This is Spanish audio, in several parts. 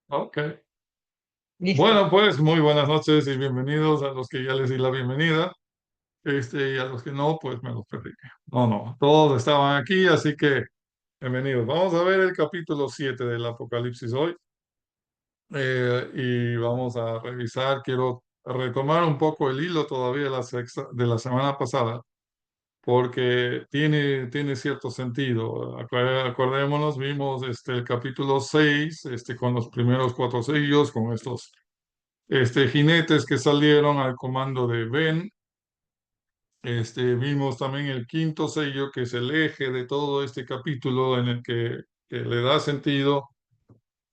Ok. Listo. Bueno, pues muy buenas noches y bienvenidos a los que ya les di la bienvenida. Y a los que no, pues me los perdí. No, todos estaban aquí, así que bienvenidos. Vamos a ver el capítulo 7 del Apocalipsis hoy y vamos a revisar. Quiero retomar un poco el hilo todavía de de la semana pasada porque tiene cierto sentido. Acordémonos, vimos el capítulo 6 con los primeros cuatro sellos, con estos jinetes que salieron al comando de Ben. Vimos también el quinto sello, que es el eje de todo este capítulo en el que le da sentido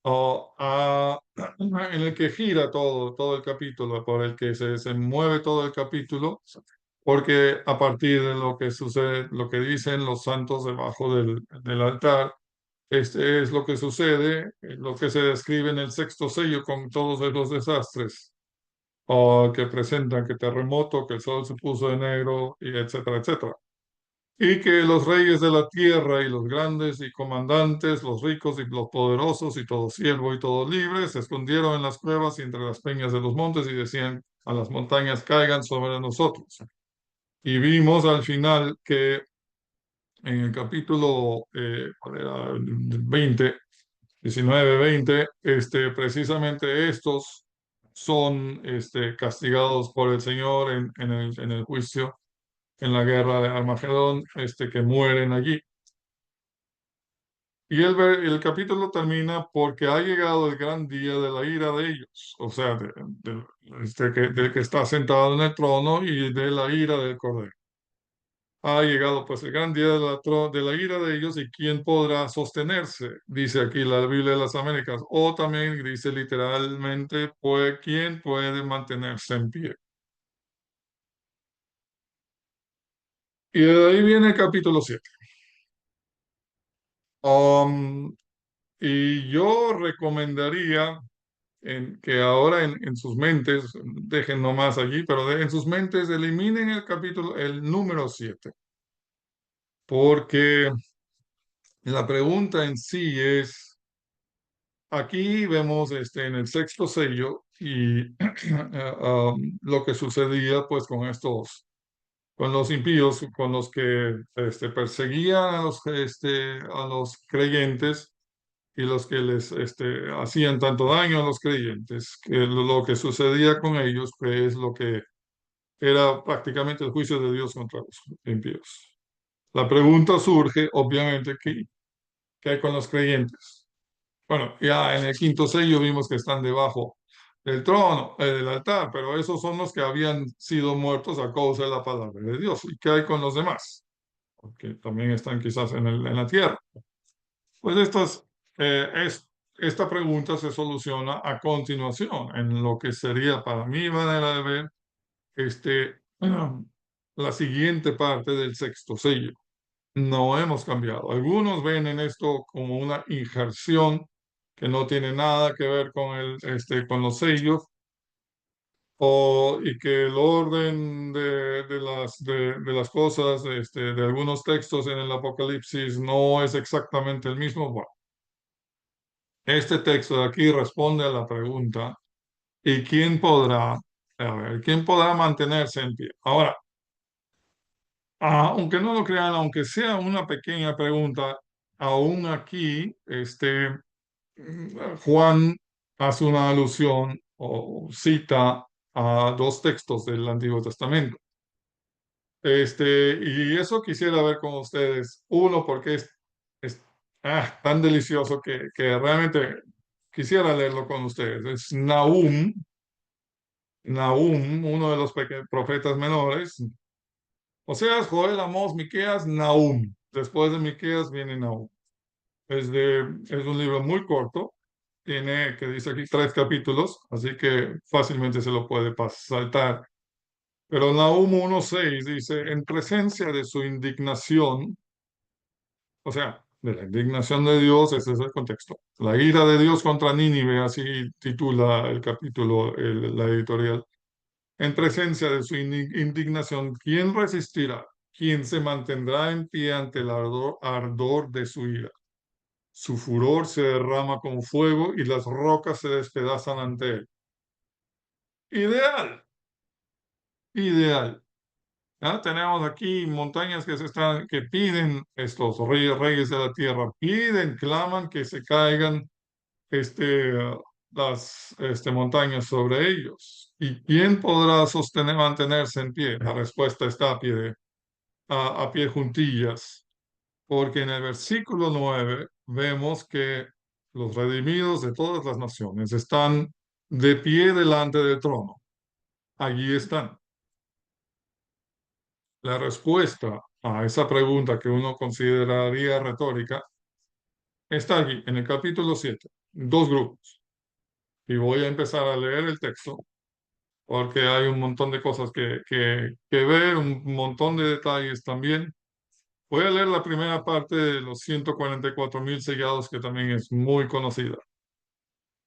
en el que gira todo el capítulo, por el que se mueve todo el capítulo, porque a partir de lo que sucede, lo que dicen los santos debajo del altar, este es lo que sucede, lo que se describe en el sexto sello con todos esos desastres o que presentan que terremoto, que el sol se puso de negro, y etcétera, etcétera. Y que los reyes de la tierra y los grandes y comandantes, los ricos y los poderosos y todo siervo y todo libre se escondieron en las cuevas y entre las peñas de los montes y decían a las montañas caigan sobre nosotros. Y vimos al final que en el capítulo ¿cuál era? 20, 19, 20, precisamente estos son castigados por el Señor en el juicio, en la guerra de Armagedón, que mueren allí. Y el capítulo termina porque ha llegado el gran día de la ira de ellos, o sea, del que está sentado en el trono y de la ira del Cordero. Ha llegado pues el gran día de de la ira de ellos y quién podrá sostenerse, dice aquí la Biblia de las Américas, o también dice literalmente, pues, quién puede mantenerse en pie. Y de ahí viene el capítulo 7. Um, y yo recomendaría que ahora en sus mentes, dejen nomás allí, pero en sus mentes eliminen el capítulo, el número 7, porque la pregunta en sí es. Aquí vemos en el sexto sello y lo que sucedía pues con los impíos, con los que perseguían a los creyentes y los que les hacían tanto daño a los creyentes, que lo que sucedía con ellos pues, es lo que era prácticamente el juicio de Dios contra los impíos. La pregunta surge, obviamente, ¿qué hay con los creyentes? Bueno, ya en el quinto sello vimos que están debajo del trono, del altar, pero esos son los que habían sido muertos a causa de la palabra de Dios. ¿Y qué hay con los demás? Porque también están quizás en la tierra. Pues esta pregunta se soluciona a continuación, en lo que sería para mi manera de ver la siguiente parte del sexto sello. No hemos cambiado. Algunos ven en esto como una injerción que no tiene nada que ver con con los sellos, y que el orden de las cosas, de algunos textos en el Apocalipsis no es exactamente el mismo. Bueno, este texto de aquí responde a la pregunta, ¿y quién podrá mantenerse en pie? Ahora, aunque no lo crean, aunque sea una pequeña pregunta, aún aquí, Juan hace una alusión o cita a dos textos del Antiguo Testamento. Y eso quisiera ver con ustedes. Uno, porque es tan delicioso que realmente quisiera leerlo con ustedes. Es Nahum, uno de los profetas menores. Oseas, Joel, Amós, Miqueas, Nahum. Después de Miqueas viene Nahum. Es un libro muy corto, tiene, que dice aquí, 3 capítulos, así que fácilmente se lo puede saltar. Pero Nahum 1:6 dice, en presencia de su indignación, o sea, de la indignación de Dios, ese es el contexto. La ira de Dios contra Nínive, así titula el capítulo, la editorial. En presencia de su indignación, ¿quién resistirá? ¿Quién se mantendrá en pie ante el ardor de su ira? su furor se derrama como fuego y las rocas se despedazan ante él. Ideal, ideal. Ya tenemos aquí montañas que piden estos reyes de la tierra, piden, claman que se caigan este, montañas sobre ellos. ¿Y quién podrá mantenerse en pie? La respuesta está a pie juntillas, porque en el versículo 9 vemos que los redimidos de todas las naciones están de pie delante del trono. Allí están. La respuesta a esa pregunta que uno consideraría retórica está aquí, en el capítulo 7, dos grupos. Y voy a empezar a leer el texto porque hay un montón de cosas que ver, un montón de detalles también. Voy a leer la primera parte de los 144,000 sellados, que también es muy conocida.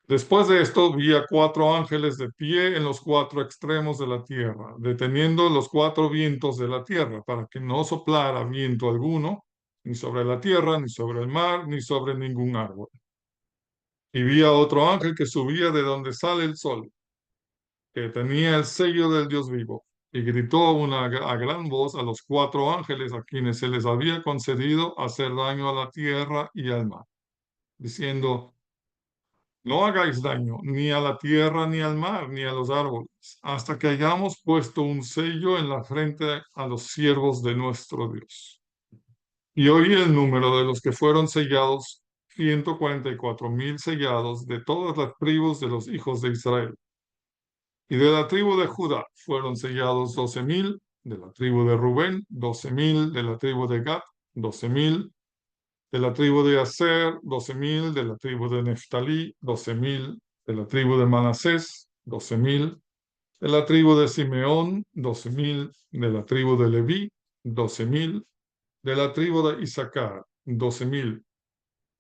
Después de esto, vi a cuatro ángeles de pie en los cuatro extremos de la tierra, deteniendo los cuatro vientos de la tierra, para que no soplara viento alguno, ni sobre la tierra, ni sobre el mar, ni sobre ningún árbol. Y vi a otro ángel que subía de donde sale el sol, que tenía el sello del Dios vivo, y gritó a gran voz a los cuatro ángeles a quienes se les había concedido hacer daño a la tierra y al mar, diciendo: no hagáis daño ni a la tierra, ni al mar, ni a los árboles, hasta que hayamos puesto un sello en la frente a los siervos de nuestro Dios. Y oí el número de los que fueron sellados: 144,000 sellados de todas las tribus de los hijos de Israel. Y de la tribu de Judá fueron sellados 12,000, de la tribu de Rubén 12,000, de la tribu de Gad 12,000, de la tribu de Aser 12,000, de la tribu de Neftalí 12,000, de la tribu de Manasés 12,000, de la tribu de Simeón 12,000, de la tribu de Leví 12,000, de la tribu de Isaacar 12,000,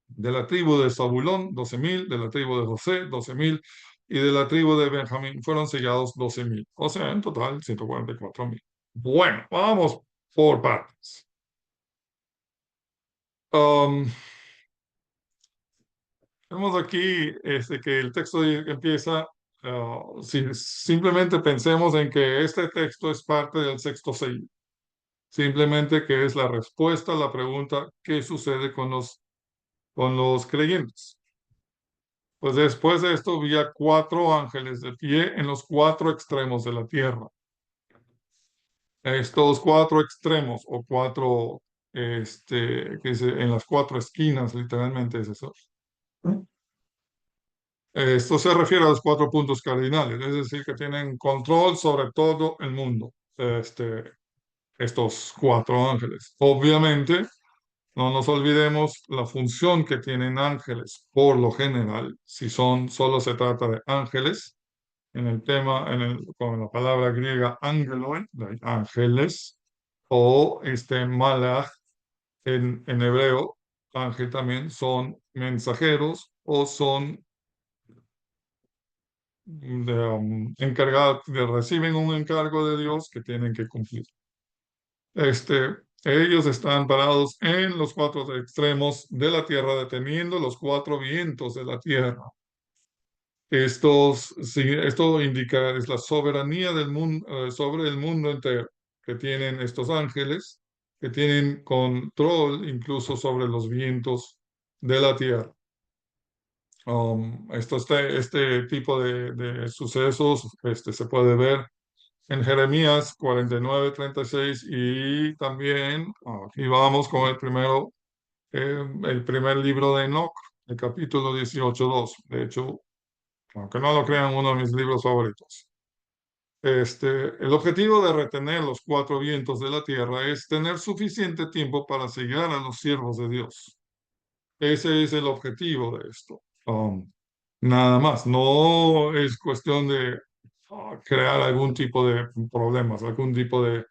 de la tribu de Zabulón 12,000, de la tribu de José 12,000 y de la tribu de Benjamín fueron sellados 12,000. O sea, en total 144,000. Bueno, vamos por partes. Um, Vemos aquí que el texto empieza, si simplemente pensemos en que este texto es parte del sexto sello, simplemente que es la respuesta a la pregunta: ¿qué sucede con los creyentes? Pues después de esto vi a cuatro ángeles de pie en los cuatro extremos de la tierra. Estos cuatro extremos o cuatro, en las cuatro esquinas, literalmente es eso. Esto se refiere a los cuatro puntos cardinales, es decir, que tienen control sobre todo el mundo, estos cuatro ángeles. Obviamente, no nos olvidemos la función que tienen ángeles por lo general, si solo se trata de ángeles, en el tema, con la palabra griega angeloi, de ángeles, o malach en hebreo, ángel también son mensajeros o son encargados, reciben un encargo de Dios que tienen que cumplir. Ellos están parados en los cuatro extremos de la tierra, deteniendo los cuatro vientos de la tierra. Esto indica es la soberanía del mundo, sobre el mundo entero, que tienen estos ángeles, que tienen control incluso sobre los vientos de la tierra. Este tipo de sucesos se puede ver en Jeremías 49:36 y también aquí vamos con el primer libro de Enoc, el capítulo 18:2. De hecho, aunque no lo crean, uno de mis libros favoritos. El objetivo de retener los cuatro vientos de la tierra es tener suficiente tiempo para sellar a los siervos de Dios. Ese es el objetivo de esto. Nada más, no es cuestión de crear algún tipo de problemas, algún tipo de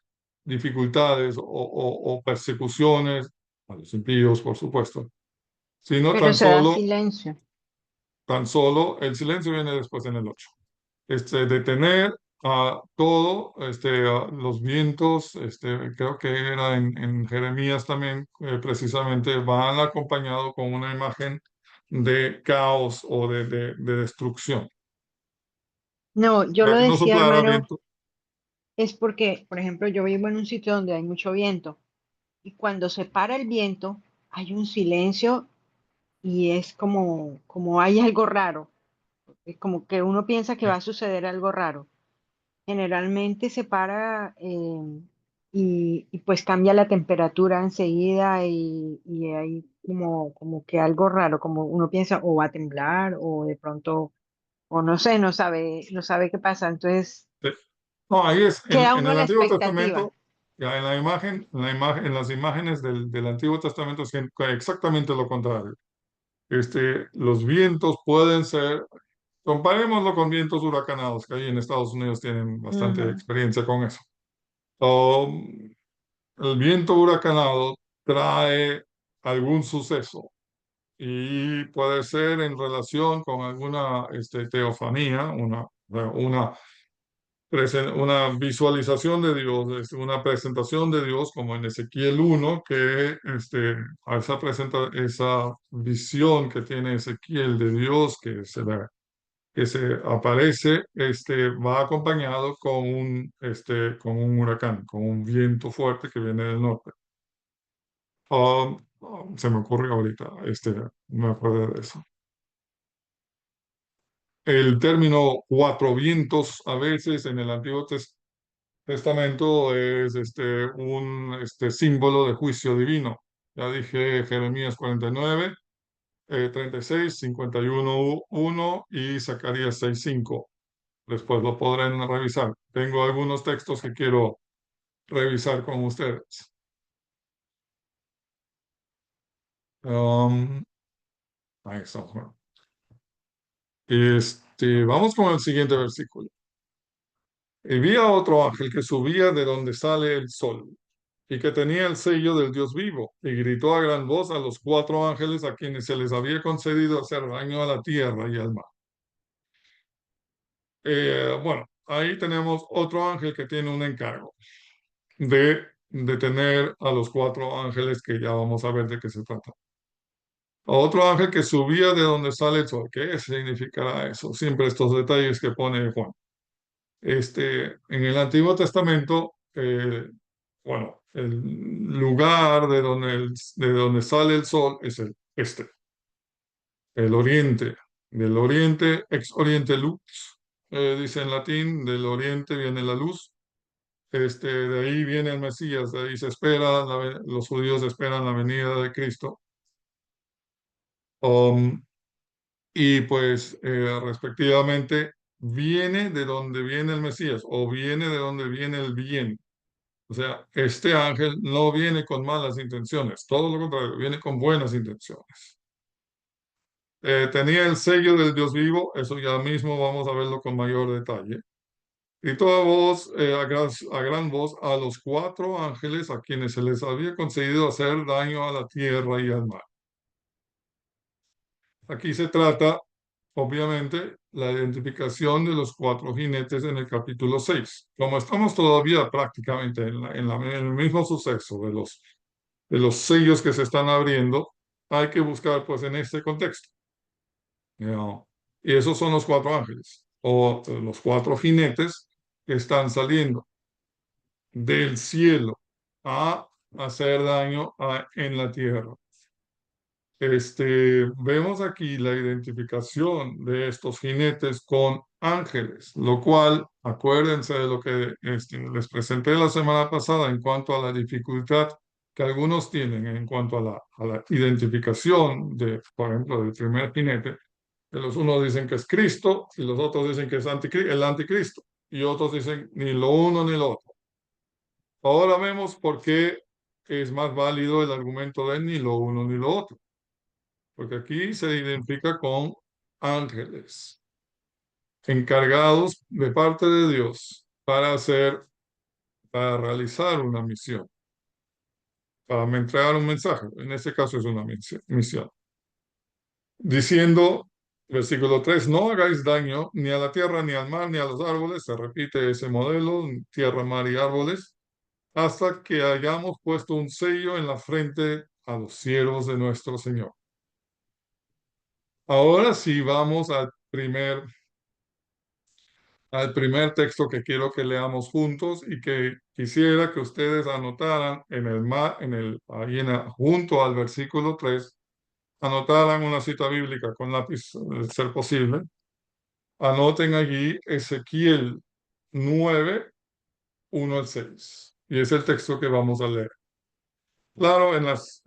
dificultades o persecuciones a los impíos, por supuesto, sino Pero se da silencio. tan solo, el silencio viene después en el 8. Detener todo, los vientos, creo que era en Jeremías también, precisamente van acompañados con una imagen de caos o de destrucción. No, yo lo Para que no decía, soplara hermano, viento. es porque, por ejemplo, yo vivo en un sitio donde hay mucho viento y cuando se para el viento hay un silencio y es como hay algo raro, es como que uno piensa que va a suceder algo raro. Generalmente se para y pues cambia la temperatura enseguida y hay como que algo raro, como uno piensa o va a temblar o de pronto, o no sé, no sabe qué pasa. Entonces Eh, No, ahí es, queda en uno a el la Antiguo expectativa. Testamento, ya en las imágenes del Antiguo Testamento es exactamente lo contrario. Los vientos pueden ser, comparémoslo con vientos huracanados, que ahí en Estados Unidos tienen bastante Ujú, experiencia con eso. Um, el viento huracanado trae algún suceso y puede ser en relación con alguna teofanía, una visualización de Dios, una presentación de Dios, como en Ezequiel 1, que a esa visión que tiene Ezequiel de Dios, que se aparece, va acompañado con un huracán, con un viento fuerte que viene del norte. Se me ocurre ahorita, me acuerdo de eso. El término cuatro vientos a veces en el Antiguo Testamento es un símbolo de juicio divino. Ya dije Jeremías 49, 36, 51, 1 y Zacarías 6, 5. Después lo podrán revisar. Tengo algunos textos que quiero revisar con ustedes. Um, ahí estamos. Bueno. Vamos con el siguiente versículo. Y vi a otro ángel que subía de donde sale el sol y que tenía el sello del Dios vivo, y gritó a gran voz a los cuatro ángeles a quienes se les había concedido hacer daño a la tierra y al mar. Bueno, ahí tenemos otro ángel que tiene un encargo de detener a los cuatro ángeles que ya vamos a ver de qué se trata. Otro ángel que subía de donde sale el sol. ¿Qué significará eso? Siempre estos detalles que pone Juan. En el Antiguo Testamento, bueno, el lugar de donde sale el sol es el oriente. Del oriente, ex oriente lux, dice en latín, del oriente viene la luz. De ahí viene el Mesías, de ahí se espera, los judíos esperan la venida de Cristo. Um, y pues respectivamente viene de donde viene el Mesías o viene de donde viene el bien. O sea, este ángel no viene con malas intenciones, todo lo contrario, viene con buenas intenciones. Tenía el sello del Dios vivo, eso ya mismo vamos a verlo con mayor detalle. Y toda voz, a gran voz, a los cuatro ángeles a quienes se les había concedido hacer daño a la tierra y al mar. Aquí se trata, obviamente, la identificación de los cuatro jinetes en el capítulo 6. Como estamos todavía prácticamente en el mismo suceso de los sellos que se están abriendo, hay que buscar pues en este contexto. ¿No? Y esos son los cuatro ángeles o los cuatro jinetes que están saliendo del cielo a hacer daño en la tierra. Vemos aquí la identificación de estos jinetes con ángeles, lo cual, acuérdense de lo que les presenté la semana pasada en cuanto a la dificultad que algunos tienen en cuanto a la identificación de, por ejemplo, del primer jinete, que los unos dicen que es Cristo y los otros dicen que es el anticristo y otros dicen ni lo uno ni lo otro. Ahora vemos por qué es más válido el argumento de ni lo uno ni lo otro, porque aquí se identifica con ángeles encargados de parte de Dios para realizar una misión, para entregar un mensaje. En este caso es una misión, diciendo Versículo 3: no hagáis daño ni a la tierra, ni al mar, ni a los árboles. Se repite ese modelo: tierra, mar y árboles, hasta que hayamos puesto un sello en la frente a los siervos de nuestro Señor. Ahora sí vamos al primer texto que quiero que leamos juntos y que quisiera que ustedes anotaran junto al versículo 3, anotaran una cita bíblica con lápiz, de ser posible. Anoten allí Ezequiel 9, 1 al 6. Y es el texto que vamos a leer. Claro, en las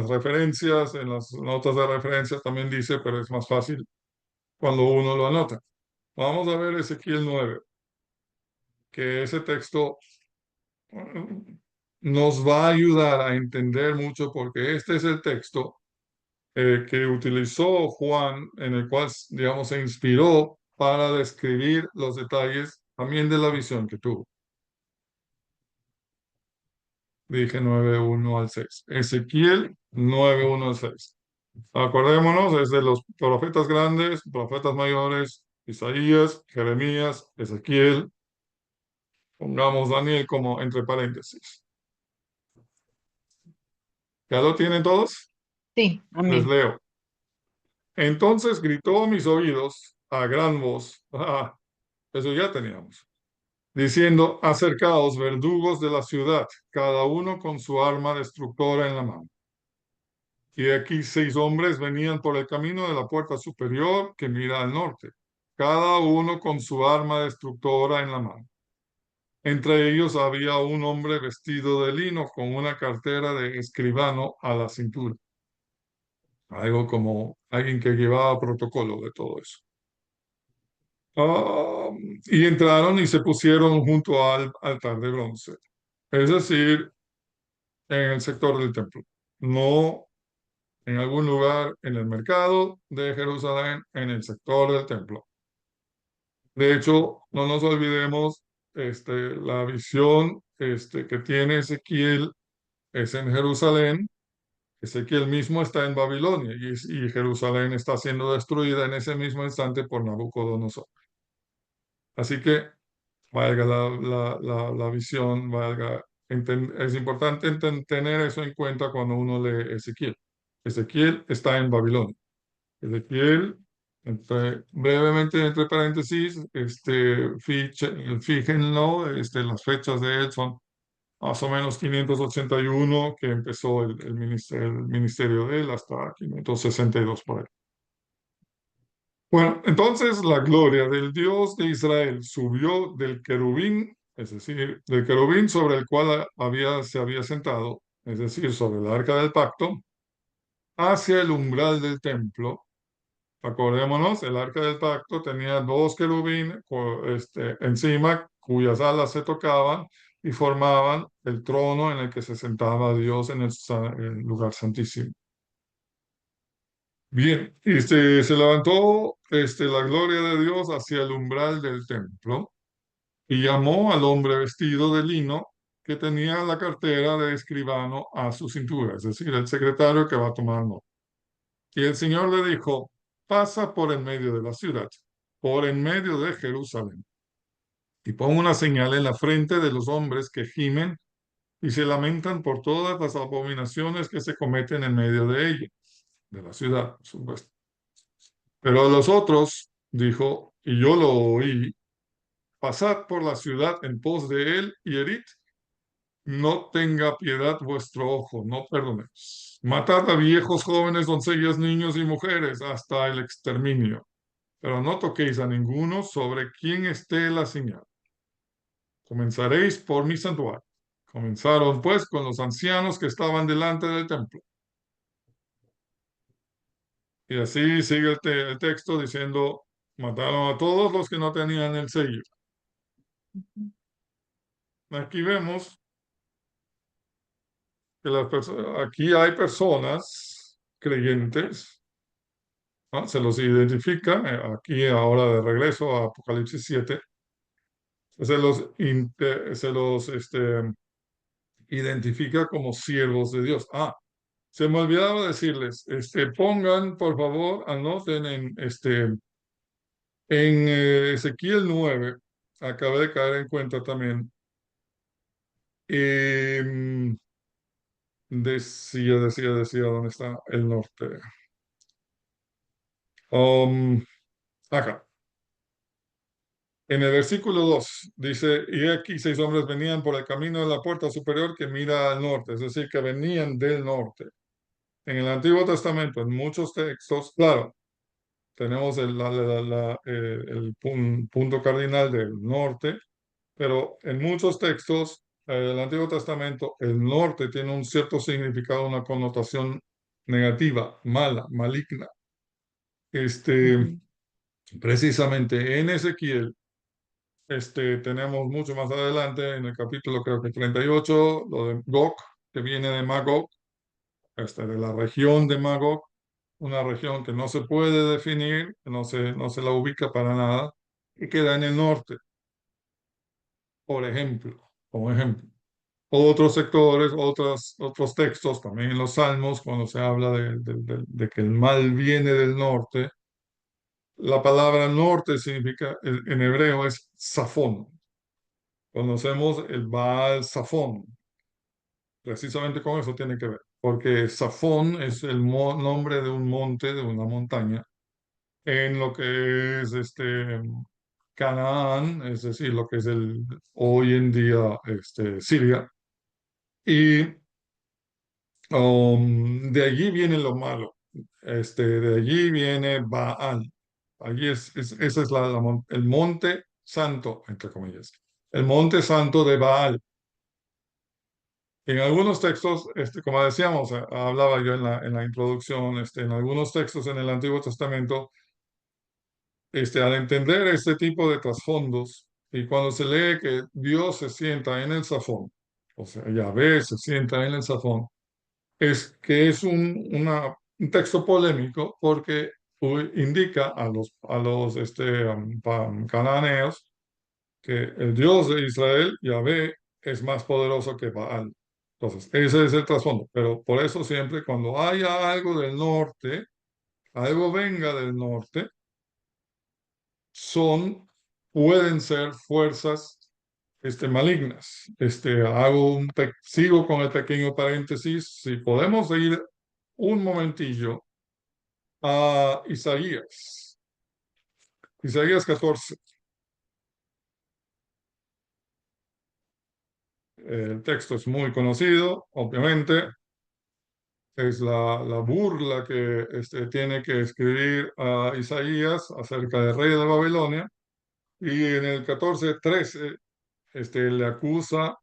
referencias, en las notas de referencia también dice, pero es más fácil cuando uno lo anota. Vamos a ver Ezequiel 9, que ese texto nos va a ayudar a entender mucho, porque este es el texto que utilizó Juan, en el cual, digamos, se inspiró para describir los detalles también de la visión que tuvo. Dije 9:1 al 6. Ezequiel 9:1 al 6. Acordémonos, es de los profetas grandes, profetas mayores: Isaías, Jeremías, Ezequiel. Pongamos Daniel como entre paréntesis. ¿Ya lo tienen todos? Sí, Les amén. leo. Entonces gritó a mis oídos a gran voz. Eso ya teníamos. Diciendo: acercaos, verdugos de la ciudad, cada uno con su arma destructora en la mano. Y aquí 6 hombres venían por el camino de la puerta superior que mira al norte, cada uno con su arma destructora en la mano. Entre ellos había un hombre vestido de lino con una cartera de escribano a la cintura. Algo como alguien que llevaba protocolo de todo eso. Ah, y entraron y se pusieron junto al altar de bronce, es decir, en el sector del templo, no en algún lugar en el mercado de Jerusalén, en el sector del templo. De hecho, no nos olvidemos, la visión que tiene Ezequiel es en Jerusalén. Ezequiel mismo está en Babilonia y Jerusalén está siendo destruida en ese mismo instante por Nabucodonosor. Así que valga la visión, es importante tener eso en cuenta cuando uno lee Ezequiel. Ezequiel está en Babilonia. Ezequiel, brevemente entre paréntesis, fíjenlo, las fechas de él son más o menos 581, que empezó el ministerio de él, hasta 562 por ahí. Bueno, entonces la gloria del Dios de Israel subió del querubín, es decir, del querubín sobre el cual se había sentado, es decir, sobre el arca del pacto, hacia el umbral del templo. Acordémonos, el arca del pacto tenía 2 querubines encima, cuyas alas se tocaban y formaban el trono en el que se sentaba Dios en el lugar santísimo. Bien, se levantó la gloria de Dios hacia el umbral del templo y llamó al hombre vestido de lino que tenía la cartera de escribano a su cintura, es decir, el secretario que va a tomar nota. Y el Señor le dijo: pasa por en medio de la ciudad, por en medio de Jerusalén, y pon una señal en la frente de los hombres que gimen y se lamentan por todas las abominaciones que se cometen en medio de ella, de la ciudad, por supuesto. Pero a los otros dijo, y yo lo oí: pasad por la ciudad en pos de él y herid. No tenga piedad vuestro ojo, no perdonéis. Matad a viejos, jóvenes, doncellas, niños y mujeres hasta el exterminio. Pero no toquéis a ninguno sobre quien esté la señal. Comenzaréis por mi santuario. Comenzaron pues con los ancianos que estaban delante del templo. Y así sigue el texto diciendo: mataron a todos los que no tenían el sello. Aquí vemos que aquí hay personas creyentes, ¿no? Se los identifica, aquí ahora de regreso a Apocalipsis 7, se los identifica como siervos de Dios. Se me olvidaba decirles, pongan, por favor, anoten en Ezequiel 9, acabé de caer en cuenta también, em, decía, ¿dónde está el norte? Acá. En el versículo 2 dice, y aquí 6 hombres venían por el camino de la puerta superior que mira al norte, es decir, que venían del norte. En el Antiguo Testamento, en muchos textos, claro, tenemos el punto cardinal del norte, pero en muchos textos del Antiguo Testamento, el norte tiene un cierto significado, una connotación negativa, mala, maligna. Este, Ujú, precisamente en Ezequiel, tenemos mucho más adelante, en el capítulo creo que 38, lo de Gog, que viene de Magog, de la región de Magog, una región que no se puede definir, que no se la ubica para nada, y queda en el norte, por ejemplo, como ejemplo. Otros sectores, otros textos, también en los Salmos, cuando se habla de que el mal viene del norte, la palabra norte significa, en hebreo es Safón. Conocemos el Baal Safón, precisamente con eso tiene que ver, porque Safón es el nombre de un monte, de una montaña, en lo que es Canaán, es decir, lo que es hoy en día Siria. Y de allí viene lo malo. De allí viene Baal. Allí ese es el monte santo, entre comillas. El monte santo de Baal. En algunos textos, como decíamos, hablaba yo en la introducción, en algunos textos en el Antiguo Testamento, al entender este tipo de trasfondos, y cuando se lee que Dios se sienta en el Safón, o sea, Yahvé se sienta en el Safón, es que es un texto polémico porque indica a los cananeos que el Dios de Israel, Yahvé, es más poderoso que Baal. Entonces, ese es el trasfondo. Pero por eso siempre cuando haya algo del norte, algo venga del norte, son, pueden ser fuerzas malignas. Sigo con el pequeño paréntesis. Si podemos ir un momentillo a Isaías. Isaías 14. El texto es muy conocido, obviamente. Es la burla que tiene que escribir a Isaías acerca del rey de Babilonia. Y en el 14:13 le acusa.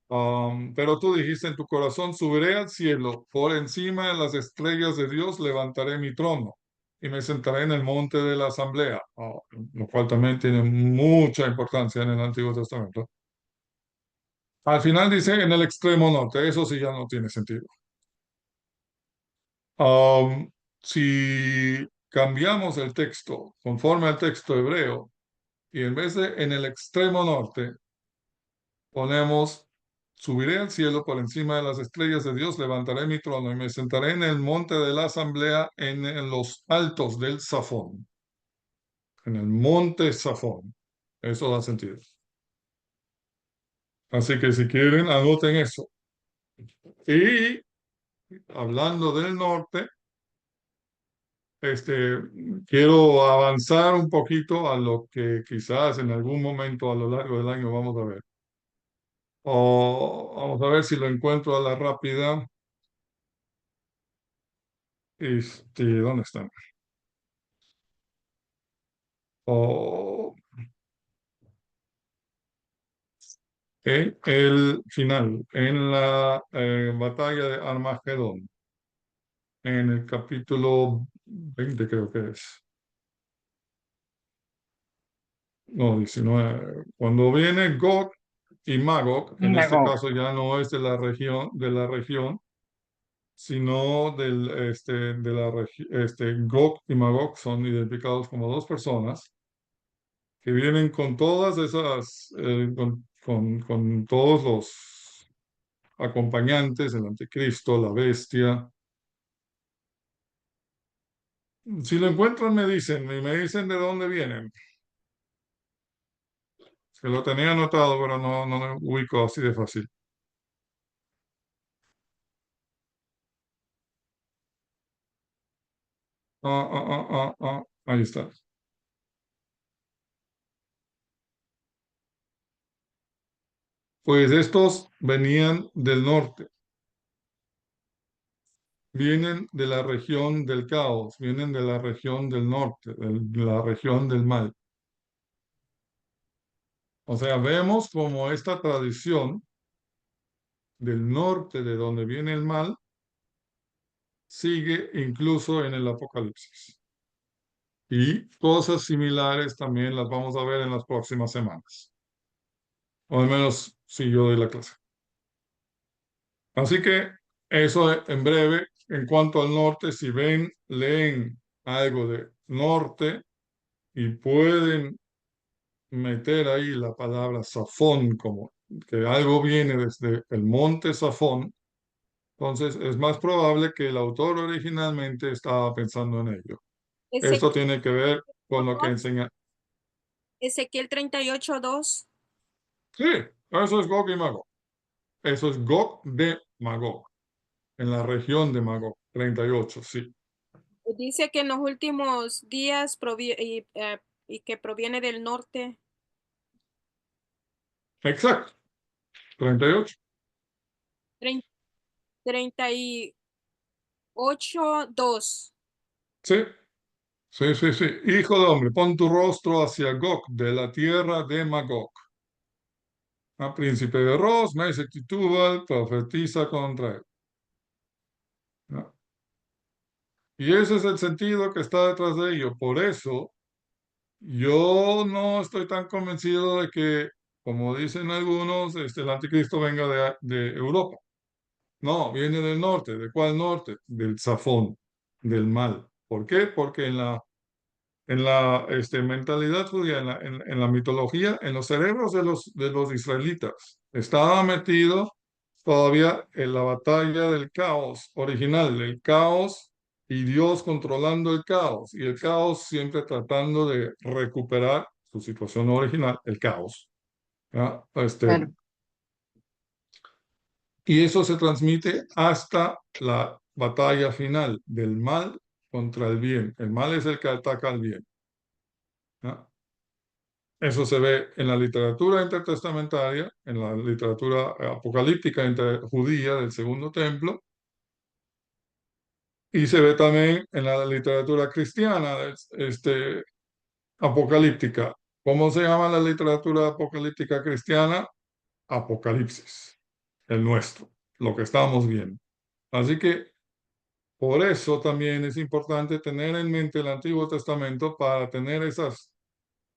Pero tú dijiste en tu corazón, subiré al cielo, por encima de las estrellas de Dios levantaré mi trono y me sentaré en el monte de la asamblea, lo cual también tiene mucha importancia en el Antiguo Testamento. Al final dice en el extremo norte, eso sí ya no tiene sentido. Si cambiamos el texto conforme al texto hebreo y en vez de en el extremo norte, ponemos, subiré al cielo por encima de las estrellas de Dios, levantaré mi trono y me sentaré en el monte de la asamblea en los altos del Safón, en el monte Safón. Eso da sentido. Así que si quieren, anoten eso. Y hablando del norte, este, quiero avanzar un poquito a lo que quizás en algún momento a lo largo del año vamos a ver. O vamos a ver si lo encuentro a la rápida. ¿Dónde están? O en el final, en la batalla de Armagedón, en el capítulo 20 creo que es, no, 19, cuando viene Gog y Magog, en este Magog. caso ya no es de la región, sino Gog y Magog son identificados como dos personas que vienen con todas esas, con todos acompañantes, el anticristo, la bestia. Si lo encuentran, me dicen, y me dicen de dónde vienen. Que lo tenía anotado, pero no lo ubico así de fácil. Ahí está. Pues estos venían del norte, vienen de la región del caos, vienen de la región del norte, de la región del mal. O sea, vemos como esta tradición del norte, de donde viene el mal, sigue incluso en el Apocalipsis. Y cosas similares también las vamos a ver en las próximas semanas. O al menos si yo doy la clase. Así que eso en breve, en cuanto al norte, si ven, leen algo de norte y pueden meter ahí la palabra Safón, como que algo viene desde el monte Safón, entonces es más probable que el autor originalmente estaba pensando en ello. Esto Ezequiel, tiene que ver con lo que enseña. Ezequiel 38:2 Sí, eso es Gog y Magog. Eso es Gog de Magog, en la región de Magog, 38, sí. dice que en los últimos días y que proviene del norte. Exacto, 38. 38:2. Sí, sí, sí, sí. Hijo de hombre, pon tu rostro hacia Gog, de la tierra de Magog. Príncipe de Ros, Mesech y Tubal, profetiza contra él. ¿No? Y ese es el sentido que está detrás de ello. Por eso, yo no estoy tan convencido de que, como dicen algunos, el anticristo venga de Europa. No, viene del norte. ¿De cuál norte? Del Safón, del mal. ¿Por qué? Porque en la mentalidad judía, en la mitología, en los cerebros de los israelitas, estaba metido todavía en la batalla del caos original, el caos y Dios controlando el caos, y el caos siempre tratando de recuperar su situación original, el caos. ¿Ya? Claro. Y eso se transmite hasta la batalla final del mal contra el bien. El mal es el que ataca al bien. ¿Ya? Eso se ve en la literatura intertestamentaria, en la literatura apocalíptica judía del Segundo Templo, y se ve también en la literatura cristiana apocalíptica. ¿Cómo se llama la literatura apocalíptica cristiana? Apocalipsis, el nuestro, lo que estamos viendo. Así que por eso también es importante tener en mente el Antiguo Testamento para tener esos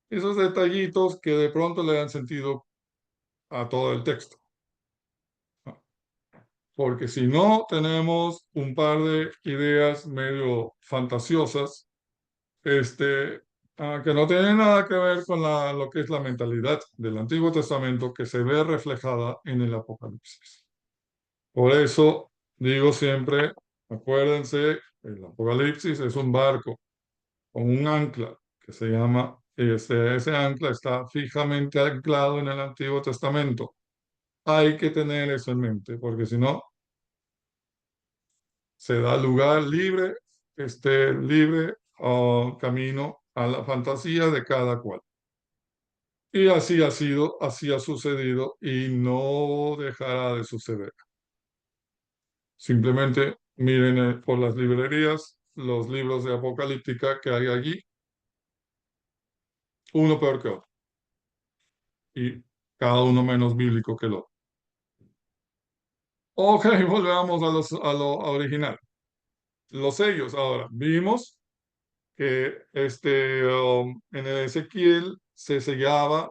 detallitos que de pronto le dan sentido a todo el texto. Porque si no tenemos un par de ideas medio fantasiosas, que no tienen nada que ver con lo que es la mentalidad del Antiguo Testamento que se ve reflejada en el Apocalipsis. Por eso digo siempre, acuérdense, el Apocalipsis es un barco con un ancla que se llama, ese ancla está fijamente anclado en el Antiguo Testamento. Hay que tener eso en mente, porque si no, se da lugar libre, libre camino a la fantasía de cada cual. Y así ha sido, así ha sucedido y no dejará de suceder. Simplemente miren por las librerías los libros de apocalíptica que hay allí, uno peor que otro, y cada uno menos bíblico que el otro. Ok, volvamos a lo original. Los sellos, ahora, vimos que en el Ezequiel se sellaban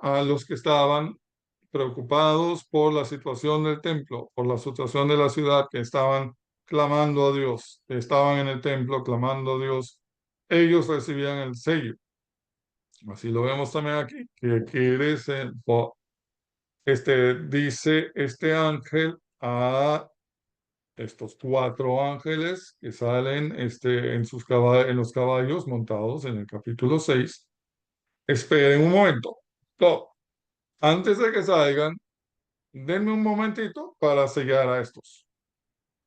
a los que estaban preocupados por la situación del templo, por la situación de la ciudad, que estaban clamando a Dios, que estaban en el templo clamando a Dios. Ellos recibían el sello. Así lo vemos también aquí, que quiere ser, dice este ángel a estos 4 ángeles que salen en los caballos montados en el capítulo 6. Esperen un momento. No, antes de que salgan, denme un momentito para sellar a estos,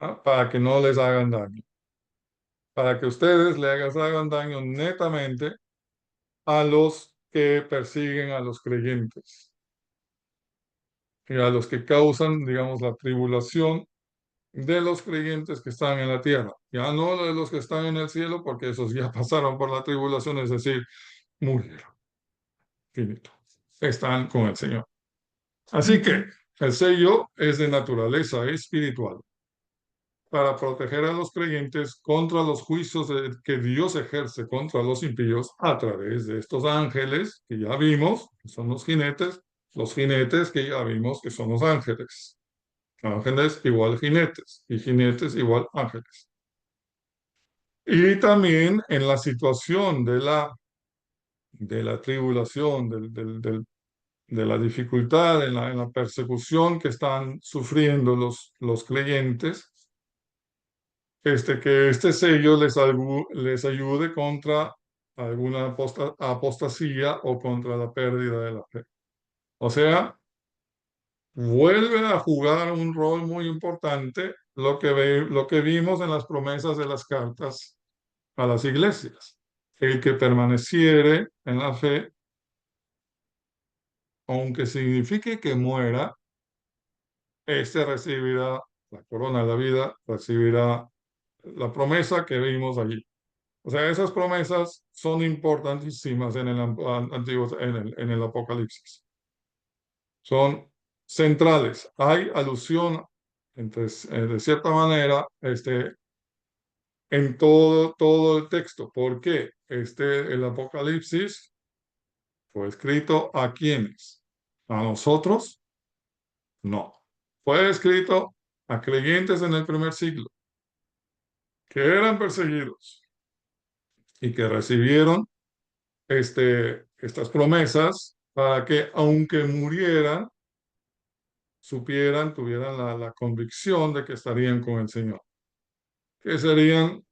¿ah? Para que no les hagan daño. Para que ustedes hagan daño netamente a los que persiguen a los creyentes y a los que causan, digamos, la tribulación de los creyentes que están en la tierra. Ya no de los que están en el cielo, porque esos ya pasaron por la tribulación, es decir, murieron. Finito. Están con el Señor. Así que el sello es de naturaleza espiritual para proteger a los creyentes contra los juicios que Dios ejerce contra los impíos a través de estos ángeles que ya vimos, que son los jinetes que ya vimos que son los ángeles. Ángeles igual jinetes y jinetes igual ángeles. Y también en la situación de la tribulación, de la dificultad, en la persecución que están sufriendo los creyentes, que este sello les ayude contra alguna apostasía o contra la pérdida de la fe. O sea, vuelve a jugar un rol muy importante lo que vimos en las promesas de las cartas a las iglesias. El que permaneciere en la fe, aunque signifique que muera, recibirá la corona de la vida, recibirá la promesa que vimos allí. O sea, esas promesas son importantísimas en el antiguo, en el Apocalipsis. Son centrales. Hay alusión, de cierta manera, en todo el texto. ¿Por qué? El Apocalipsis fue escrito ¿a quiénes? ¿A nosotros? No. Fue escrito a creyentes en el primer siglo que eran perseguidos y que recibieron estas promesas para que, aunque murieran, tuvieran la convicción de que estarían con el Señor. Que serían,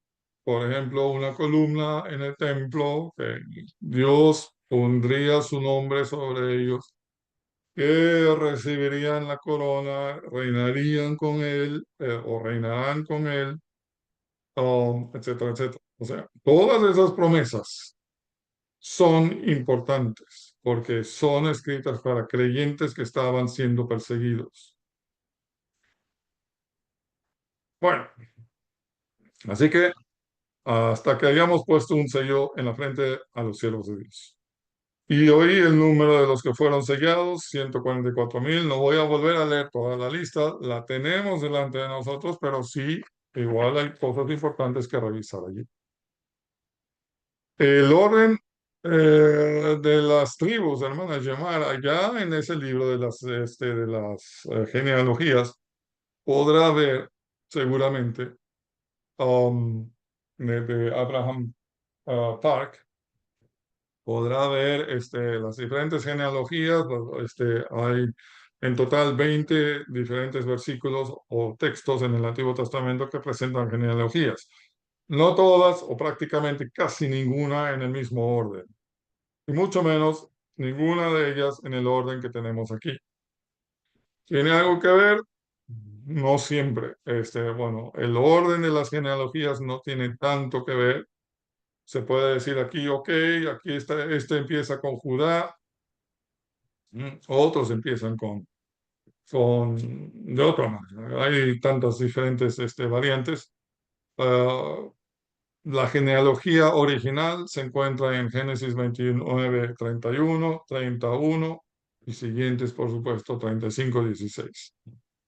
por ejemplo, una columna en el templo, que Dios pondría su nombre sobre ellos, que recibirían la corona, reinarían con él, o reinarán con él, etcétera, etcétera. O sea, todas esas promesas son importantes porque son escritas para creyentes que estaban siendo perseguidos. Bueno, así que hasta que hayamos puesto un sello en la frente a los cielos de Dios. Y oí el número de los que fueron sellados, 144,000. No voy a volver a leer toda la lista, la tenemos delante de nosotros, pero sí, igual hay cosas importantes que revisar allí. El orden de las tribus, hermanas, llamar allá en ese libro de las genealogías, podrá ver seguramente de Abraham Park, podrá ver las diferentes genealogías. Hay en total 20 diferentes versículos o textos en el Antiguo Testamento que presentan genealogías. No todas o prácticamente casi ninguna en el mismo orden, y mucho menos ninguna de ellas en el orden que tenemos aquí. ¿Tiene algo que ver? No siempre. Bueno, el orden de las genealogías no tiene tanto que ver. Se puede decir aquí, ok, aquí está, empieza con Judá, otros empiezan de otra manera. Hay tantas diferentes variantes. Ah, la genealogía original se encuentra en Génesis 29, 31, 31 y siguientes, por supuesto, 35, 16.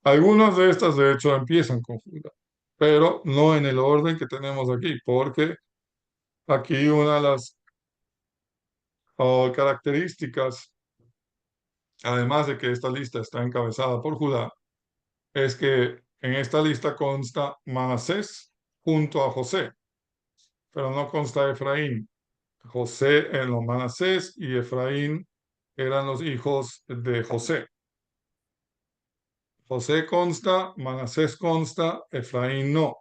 Algunas de estas, de hecho, empiezan con Judá, pero no en el orden que tenemos aquí, porque aquí una de las características, además de que esta lista está encabezada por Judá, es que en esta lista consta Manasés junto a José, pero no consta Efraín. José en los Manasés y Efraín eran los hijos de José. José consta, Manasés consta, Efraín no.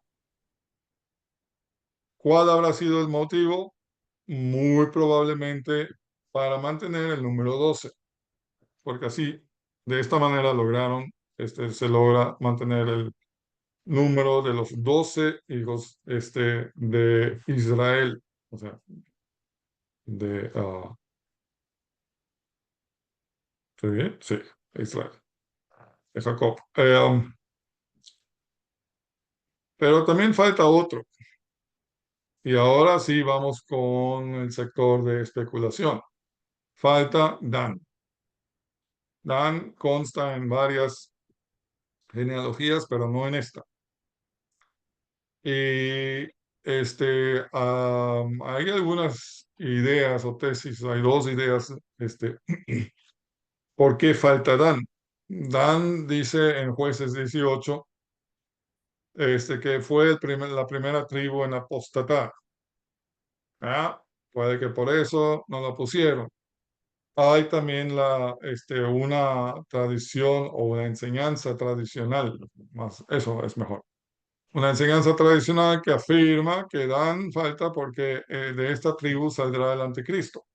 ¿Cuál habrá sido el motivo? Muy probablemente para mantener el número 12, porque así, de esta manera lograron, se logra mantener el número de los 12 hijos de Israel, o sea, de, ¿estoy bien? Sí, Israel, de Jacob. Pero también falta otro, y ahora sí vamos con el sector de especulación. Falta Dan. Dan consta en varias genealogías, pero no en esta. Y hay algunas ideas o tesis, hay dos ideas, ¿por qué falta Dan? Dan dice en Jueces 18, que fue la primera tribu en apostatar. Ah, puede que por eso no la pusieron. Hay también una tradición o una enseñanza tradicional, más, eso es mejor. Una enseñanza tradicional que afirma que Dan falta porque de esta tribu saldrá el anticristo.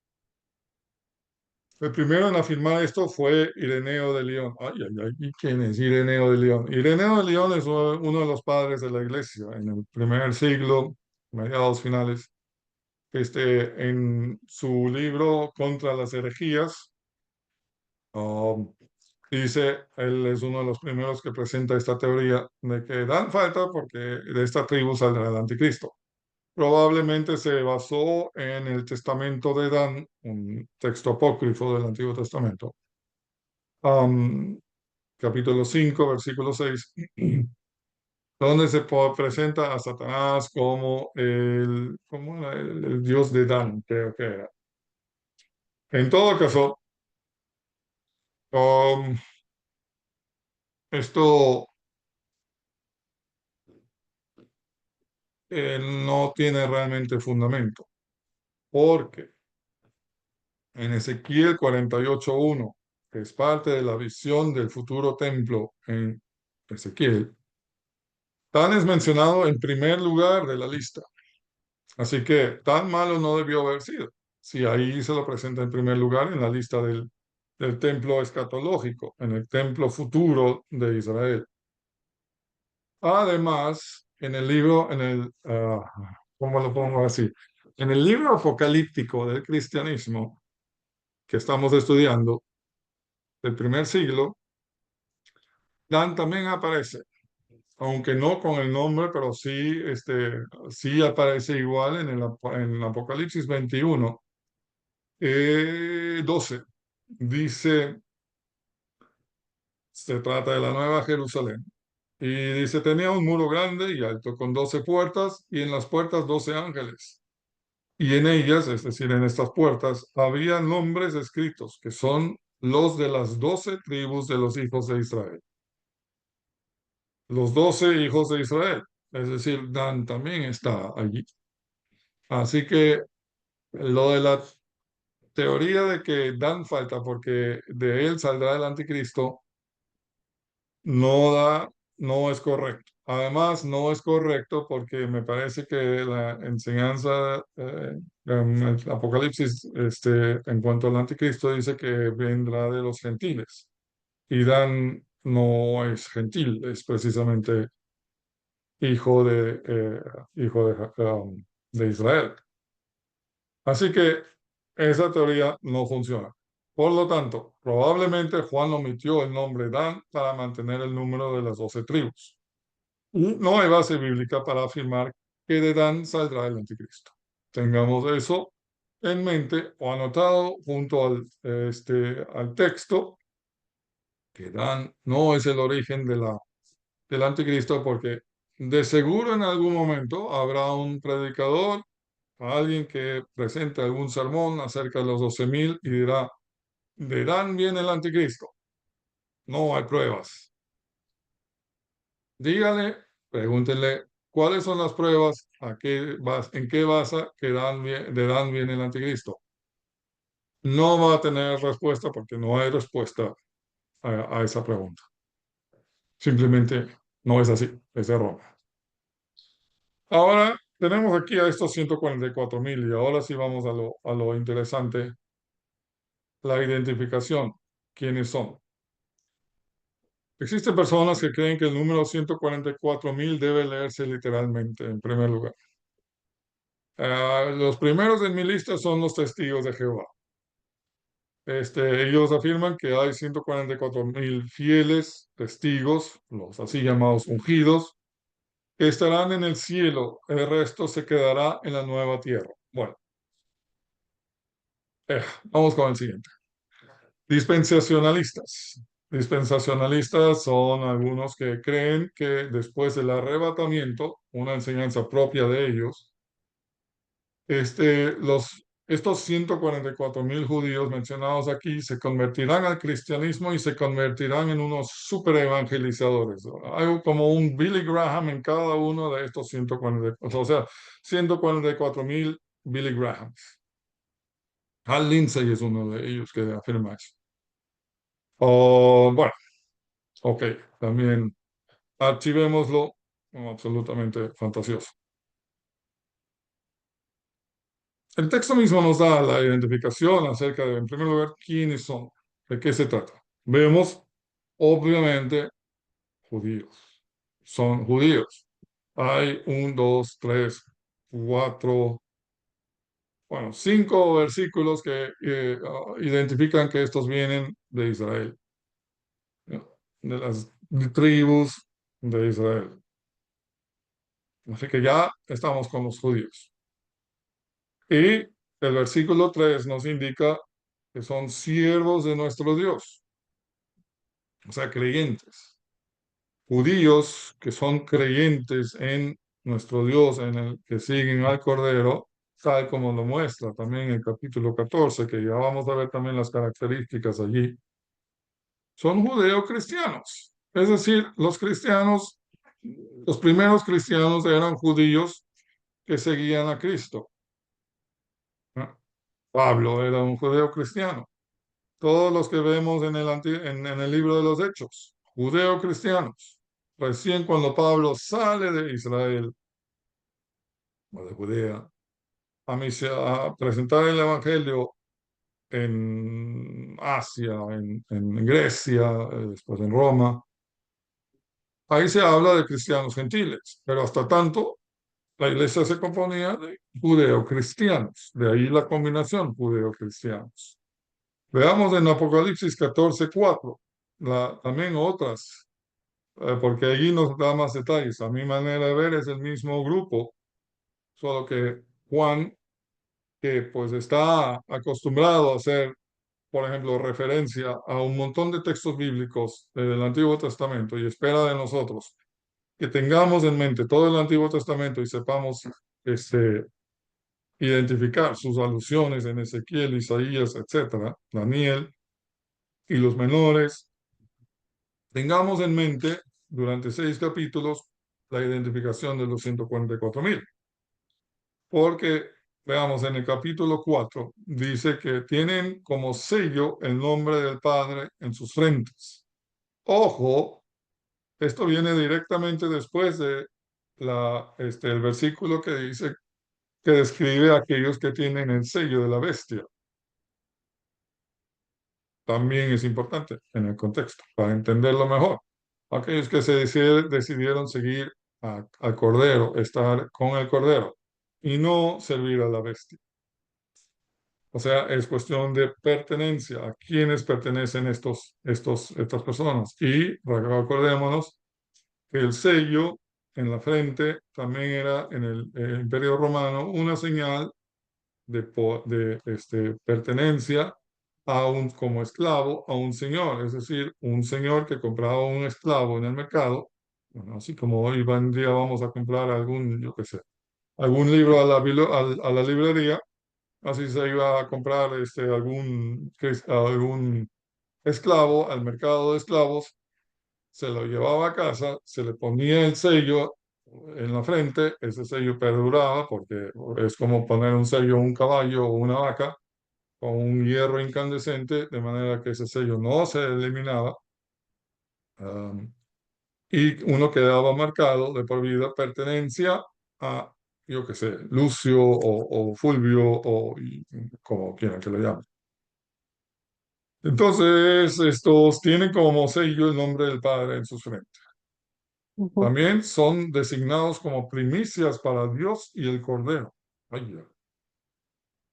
El primero en afirmar esto fue Ireneo de León. Ay, ay, ay, ¿y quién es Ireneo de León? Ireneo de León es uno de los padres de la iglesia en el primer siglo, mediados finales. En su libro Contra las herejías, um, dice, él es uno de los primeros que presenta esta teoría de que Dan falta porque de esta tribu saldrá el anticristo. Probablemente se basó en el Testamento de Dan, un texto apócrifo del Antiguo Testamento, um, capítulo 5, versículo 6, donde se presenta a Satanás como el dios de Dan, creo que era. En todo caso, um, esto no tiene realmente fundamento, porque en Ezequiel 48:1, que es parte de la visión del futuro templo en Ezequiel, Dan es mencionado en primer lugar de la lista. Así que tan malo no debió haber sido. Si ahí se lo presenta en primer lugar en la lista del templo escatológico, en el templo futuro de Israel. Además, en el libro, ¿cómo lo pongo así? En el libro apocalíptico del cristianismo que estamos estudiando, del primer siglo, Dan también aparece, aunque no con el nombre, pero sí, sí aparece igual en Apocalipsis 21, 12. Dice, se trata de la Nueva Jerusalén. Y dice, tenía un muro grande y alto con 12 puertas y en las puertas 12 ángeles. Y en ellas, es decir, en estas puertas, había nombres escritos que son los de las 12 tribus de los hijos de Israel. Los 12 hijos de Israel. Es decir, Dan también está allí. Así que lo de la teoría de que Dan falta porque de él saldrá el anticristo no da, no es correcto. Además, no es correcto porque me parece que la enseñanza en el Apocalipsis, en cuanto al anticristo, dice que vendrá de los gentiles. Y Dan no es gentil, es precisamente hijo de Israel. Así que esa teoría no funciona. Por lo tanto, probablemente Juan omitió el nombre Dan para mantener el número de las 12 tribus. Y no hay base bíblica para afirmar que de Dan saldrá el anticristo. Tengamos eso en mente o anotado junto al texto, que Dan no es el origen del anticristo, porque de seguro en algún momento habrá un predicador, alguien que presente algún sermón acerca de los 12.000 y dirá, de Dan viene el anticristo. No hay pruebas. Dígale, pregúntenle, ¿cuáles son las pruebas? ¿En qué basa que de Dan viene el anticristo? No va a tener respuesta porque no hay respuesta a esa pregunta. Simplemente no es así, es de Roma. Ahora tenemos aquí a estos 144,000 y ahora sí vamos a lo interesante, la identificación. ¿Quiénes son? Existen personas que creen que el número 144,000 debe leerse literalmente, en primer lugar. Los primeros en mi lista son los testigos de Jehová. Ellos afirman que hay 144,000 fieles testigos, los así llamados ungidos, que estarán en el cielo, el resto se quedará en la nueva tierra. Bueno, vamos con el siguiente. Dispensacionalistas. Dispensacionalistas son algunos que creen que después del arrebatamiento, una enseñanza propia de ellos, estos 144,000 judíos mencionados aquí se convertirán al cristianismo y se convertirán en unos super evangelizadores. Hay como un Billy Graham en cada uno de estos 144, o sea, 144,000 Billy Grahams. Hal Lindsey es uno de ellos que afirma eso. Bueno, ok, también archivémoslo como absolutamente fantasioso. El texto mismo nos da la identificación acerca de, en primer lugar, quiénes son, de qué se trata. Vemos, obviamente, judíos. Son judíos. Hay 5 versículos que identifican que estos vienen de Israel, ¿no? De las tribus de Israel. Así que ya estamos con los judíos. Y el versículo 3 nos indica que son siervos de nuestro Dios, o sea, creyentes. Judíos que son creyentes en nuestro Dios, en el que siguen al Cordero, tal como lo muestra también el capítulo 14, que ya vamos a ver también las características allí, son judeo-cristianos. Es decir, los cristianos, los primeros cristianos eran judíos que seguían a Cristo, ¿no? Pablo era un judeo cristiano. Todos los que vemos en el libro de los Hechos, judeo-cristianos. Recién cuando Pablo sale de Israel o de Judea a presentar el Evangelio en Asia, en Grecia, después en Roma, ahí se habla de cristianos gentiles, pero hasta tanto la iglesia se componía de judeo-cristianos, de ahí la combinación judeo-cristianos. Veamos en Apocalipsis 14:4, también otras, porque allí nos da más detalles. A mi manera de ver es el mismo grupo, solo que Juan, que pues está acostumbrado a hacer, por ejemplo, referencia a un montón de textos bíblicos del Antiguo Testamento y espera de nosotros que tengamos en mente todo el Antiguo Testamento y sepamos identificar sus alusiones en Ezequiel, Isaías, etcétera, Daniel y los menores. Tengamos en mente durante 6 capítulos la identificación de los 144,000, porque veamos en el capítulo 4 dice que tienen como sello el nombre del Padre en sus frentes. Ojo, esto viene directamente después de el versículo que dice que describe a aquellos que tienen el sello de la bestia. También es importante en el contexto para entenderlo mejor. Aquellos que se decidieron seguir al Cordero, estar con el Cordero y no servir a la bestia. O sea, es cuestión de pertenencia. ¿A quiénes pertenecen estas personas? Y recordémonos que el sello en la frente también era en el Imperio Romano una señal de pertenencia como esclavo a un señor, es decir, un señor que compraba un esclavo en el mercado, bueno, así como hoy en día vamos a comprar yo qué sé, algún libro a la librería, así se iba a comprar algún esclavo al mercado de esclavos, se lo llevaba a casa, se le ponía el sello en la frente, ese sello perduraba porque es como poner un sello a un caballo o una vaca con un hierro incandescente, de manera que ese sello no se eliminaba. y uno quedaba marcado de por vida pertenencia a, yo qué sé, Lucio o Fulvio o como quieran que lo llamen. Entonces, estos tienen como sello el nombre del Padre en sus frentes. Ujú. También son designados como primicias para Dios y el Cordero. Ay, ya.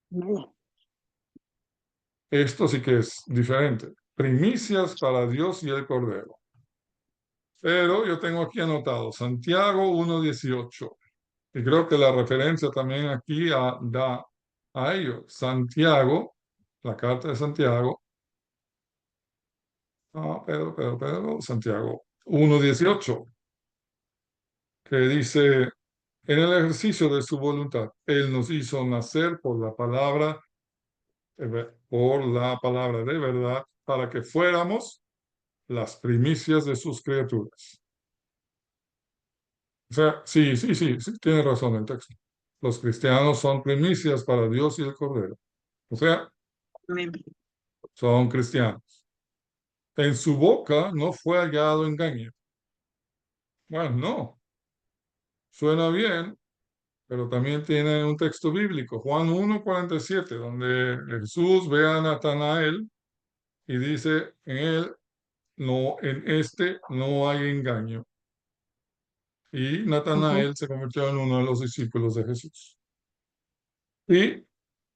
Vale. Esto sí que es diferente. Primicias para Dios y el Cordero. Pero yo tengo aquí anotado Santiago 1:18. Y creo que la referencia también aquí da a ello. Santiago, la carta de Santiago. Pedro, Santiago 1:18, que dice, en el ejercicio de su voluntad, Él nos hizo nacer por la palabra de verdad, para que fuéramos las primicias de sus criaturas. O sea, sí, tiene razón el texto. Los cristianos son primicias para Dios y el Cordero. O sea, Amén. son cristianos. En su boca no fue hallado engaño. Bueno, no, suena bien, pero también tiene un texto bíblico, Juan 1:47, donde Jesús ve a Natanael y dice, en este no hay engaño. Y Ujú. Natanael se convirtió en uno de los discípulos de Jesús. Y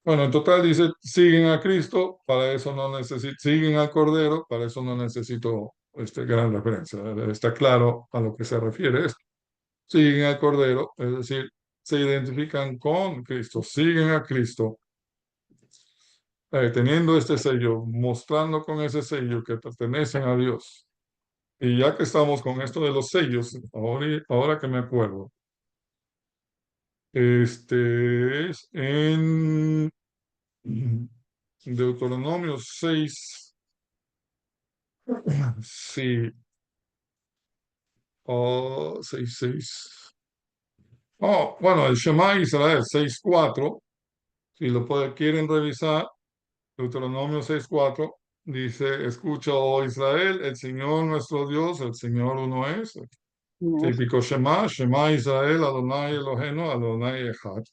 bueno, en total dice, siguen a Cristo, para eso no necesito, siguen al Cordero, para eso no necesito gran referencia. Está claro a lo que se refiere esto. Siguen al Cordero, es decir, se identifican con Cristo, siguen a Cristo, teniendo este sello, mostrando con ese sello que pertenecen a Dios. Y ya que estamos con esto de los sellos, ahora que me acuerdo, este es en Deuteronomio 6, sí, 6:6. Oh, bueno, el Shema Israel 6:4, si quieren revisar, Deuteronomio 6:4 dice, escucha, oh Israel, el Señor nuestro Dios, el Señor uno es. No es- Típico Shema Israel, Adonai Eloheinu, Adonai Echad.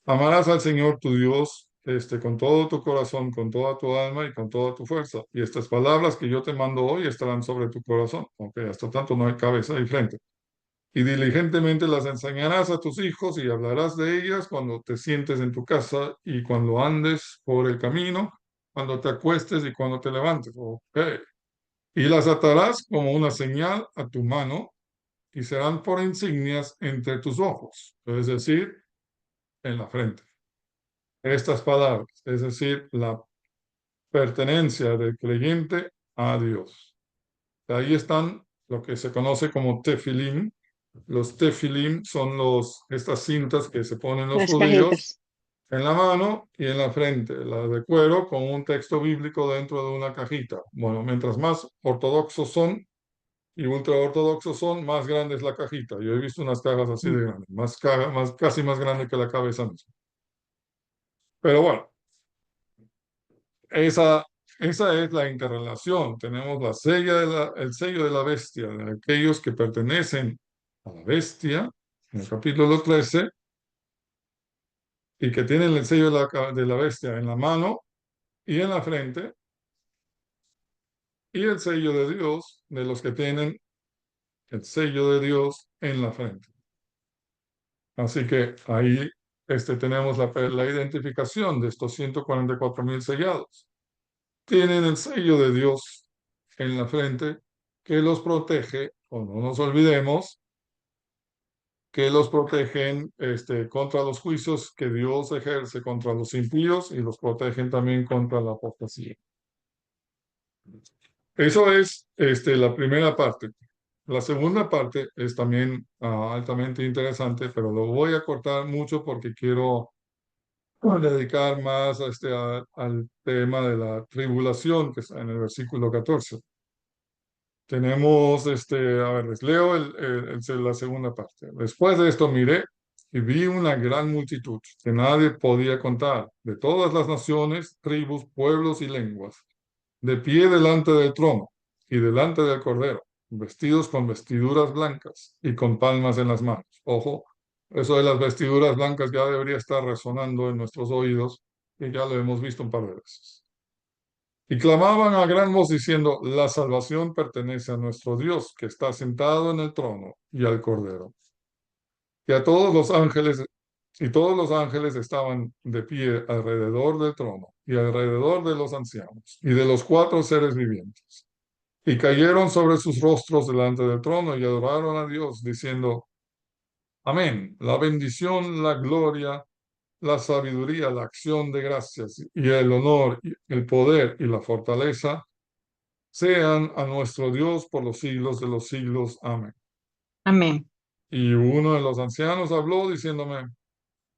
Amarás al Señor tu Dios con todo tu corazón, con toda tu alma y con toda tu fuerza. Y estas palabras que yo te mando hoy estarán sobre tu corazón. Ok, hasta tanto no hay cabeza y frente. Y diligentemente las enseñarás a tus hijos y hablarás de ellas cuando te sientes en tu casa y cuando andes por el camino, cuando te acuestes y cuando te levantes. Ok. Y las atarás como una señal a tu mano y serán por insignias entre tus ojos, es decir, en la frente. Estas palabras, es decir, la pertenencia del creyente a Dios. Ahí están lo que se conoce como tefilim. Los tefilim son estas cintas que se ponen los Las judíos cajitas. en la mano y en la frente, la de cuero con un texto bíblico dentro de una cajita. Bueno, mientras más ortodoxos son y ultraortodoxos son, más grande es la cajita. Yo he visto unas cajas así de grandes, casi más grande que la cabeza misma. Pero bueno, esa, esa es la interrelación. Tenemos el sello de la bestia, de aquellos que pertenecen a la bestia, en el capítulo 13, y que tienen el sello de la bestia en la mano y en la frente, y el sello de Dios de los que tienen el sello de Dios en la frente. Así que ahí tenemos la identificación de estos 144,000 sellados. Tienen el sello de Dios en la frente que los protege, o no nos olvidemos, que los protegen contra los juicios que Dios ejerce contra los impíos y los protegen también contra la apostasía. Eso es la primera parte. La segunda parte es también altamente interesante, pero lo voy a cortar mucho porque quiero dedicar más al tema de la tribulación que está en el versículo 14. Tenemos, a ver, les leo la segunda parte. Después de esto miré y vi una gran multitud que nadie podía contar, de todas las naciones, tribus, pueblos y lenguas, de pie delante del trono y delante del Cordero. vestidos con vestiduras blancas y con palmas en las manos. Ojo, eso de las vestiduras blancas ya debería estar resonando en nuestros oídos, y ya lo hemos visto un par de veces. Y clamaban a gran voz diciendo, la salvación pertenece a nuestro Dios, que está sentado en el trono, y al Cordero. Y a todos los ángeles, y todos los ángeles estaban de pie alrededor del trono, y alrededor de los ancianos, y de los cuatro seres vivientes. Y cayeron sobre sus rostros delante del trono, y adoraron a Dios, diciendo, Amén. La bendición, la gloria, la sabiduría, la acción de gracias, y el honor, y el poder y la fortaleza sean a nuestro Dios por los siglos de los siglos. Amén. Amén. Y uno de los ancianos habló diciéndome,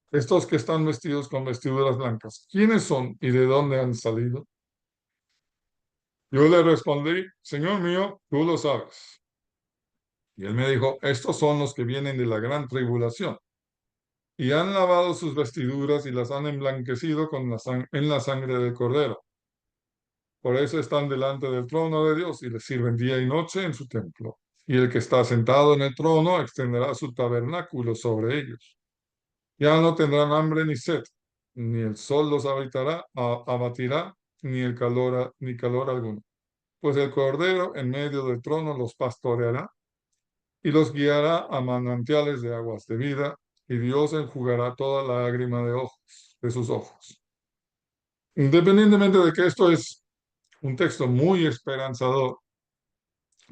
estos que están vestidos con vestiduras blancas, ¿quiénes son y de dónde han salido? Yo le respondí, Señor mío, tú lo sabes. Y él me dijo, estos son los que vienen de la gran tribulación y han lavado sus vestiduras y las han emblanquecido con en la sangre del Cordero. Por eso están delante del trono de Dios y le sirven día y noche en su templo. Y el que está sentado en el trono extenderá su tabernáculo sobre ellos. Ya no tendrán hambre ni sed, ni el sol los abatirá, ni calor alguno. Pues el Cordero en medio del trono los pastoreará y los guiará a manantiales de aguas de vida, y Dios enjugará toda lágrima de sus ojos. Independientemente de que esto es un texto muy esperanzador,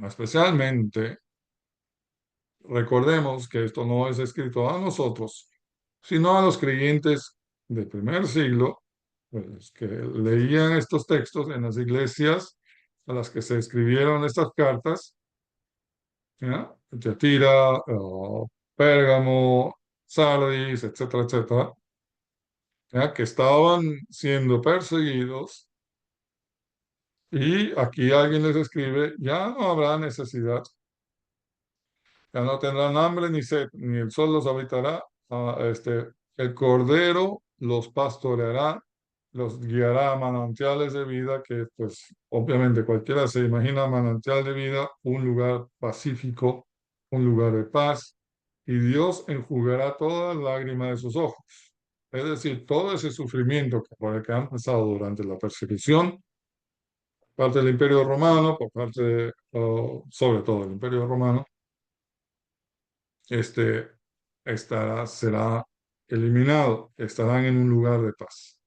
especialmente recordemos que esto no es escrito a nosotros, sino a los creyentes del primer siglo, pues, que leían estos textos en las iglesias a las que se escribieron estas cartas, ¿ya? Tiatira, Pérgamo, Sardis, etcétera, etcétera, ¿ya? Que estaban siendo perseguidos, y aquí alguien les escribe, ya no habrá necesidad. Ya no tendrán hambre ni sed, ni el sol los habitará. El Cordero los pastoreará, los guiará a manantiales de vida, que pues obviamente cualquiera se imagina manantial de vida, un lugar pacífico, un lugar de paz, y Dios enjugará toda lágrima de sus ojos. Es decir, todo ese sufrimiento por el que han pasado durante la persecución, parte del Imperio Romano, por parte sobre todo del Imperio Romano, este, será eliminado, estarán en un lugar de paz.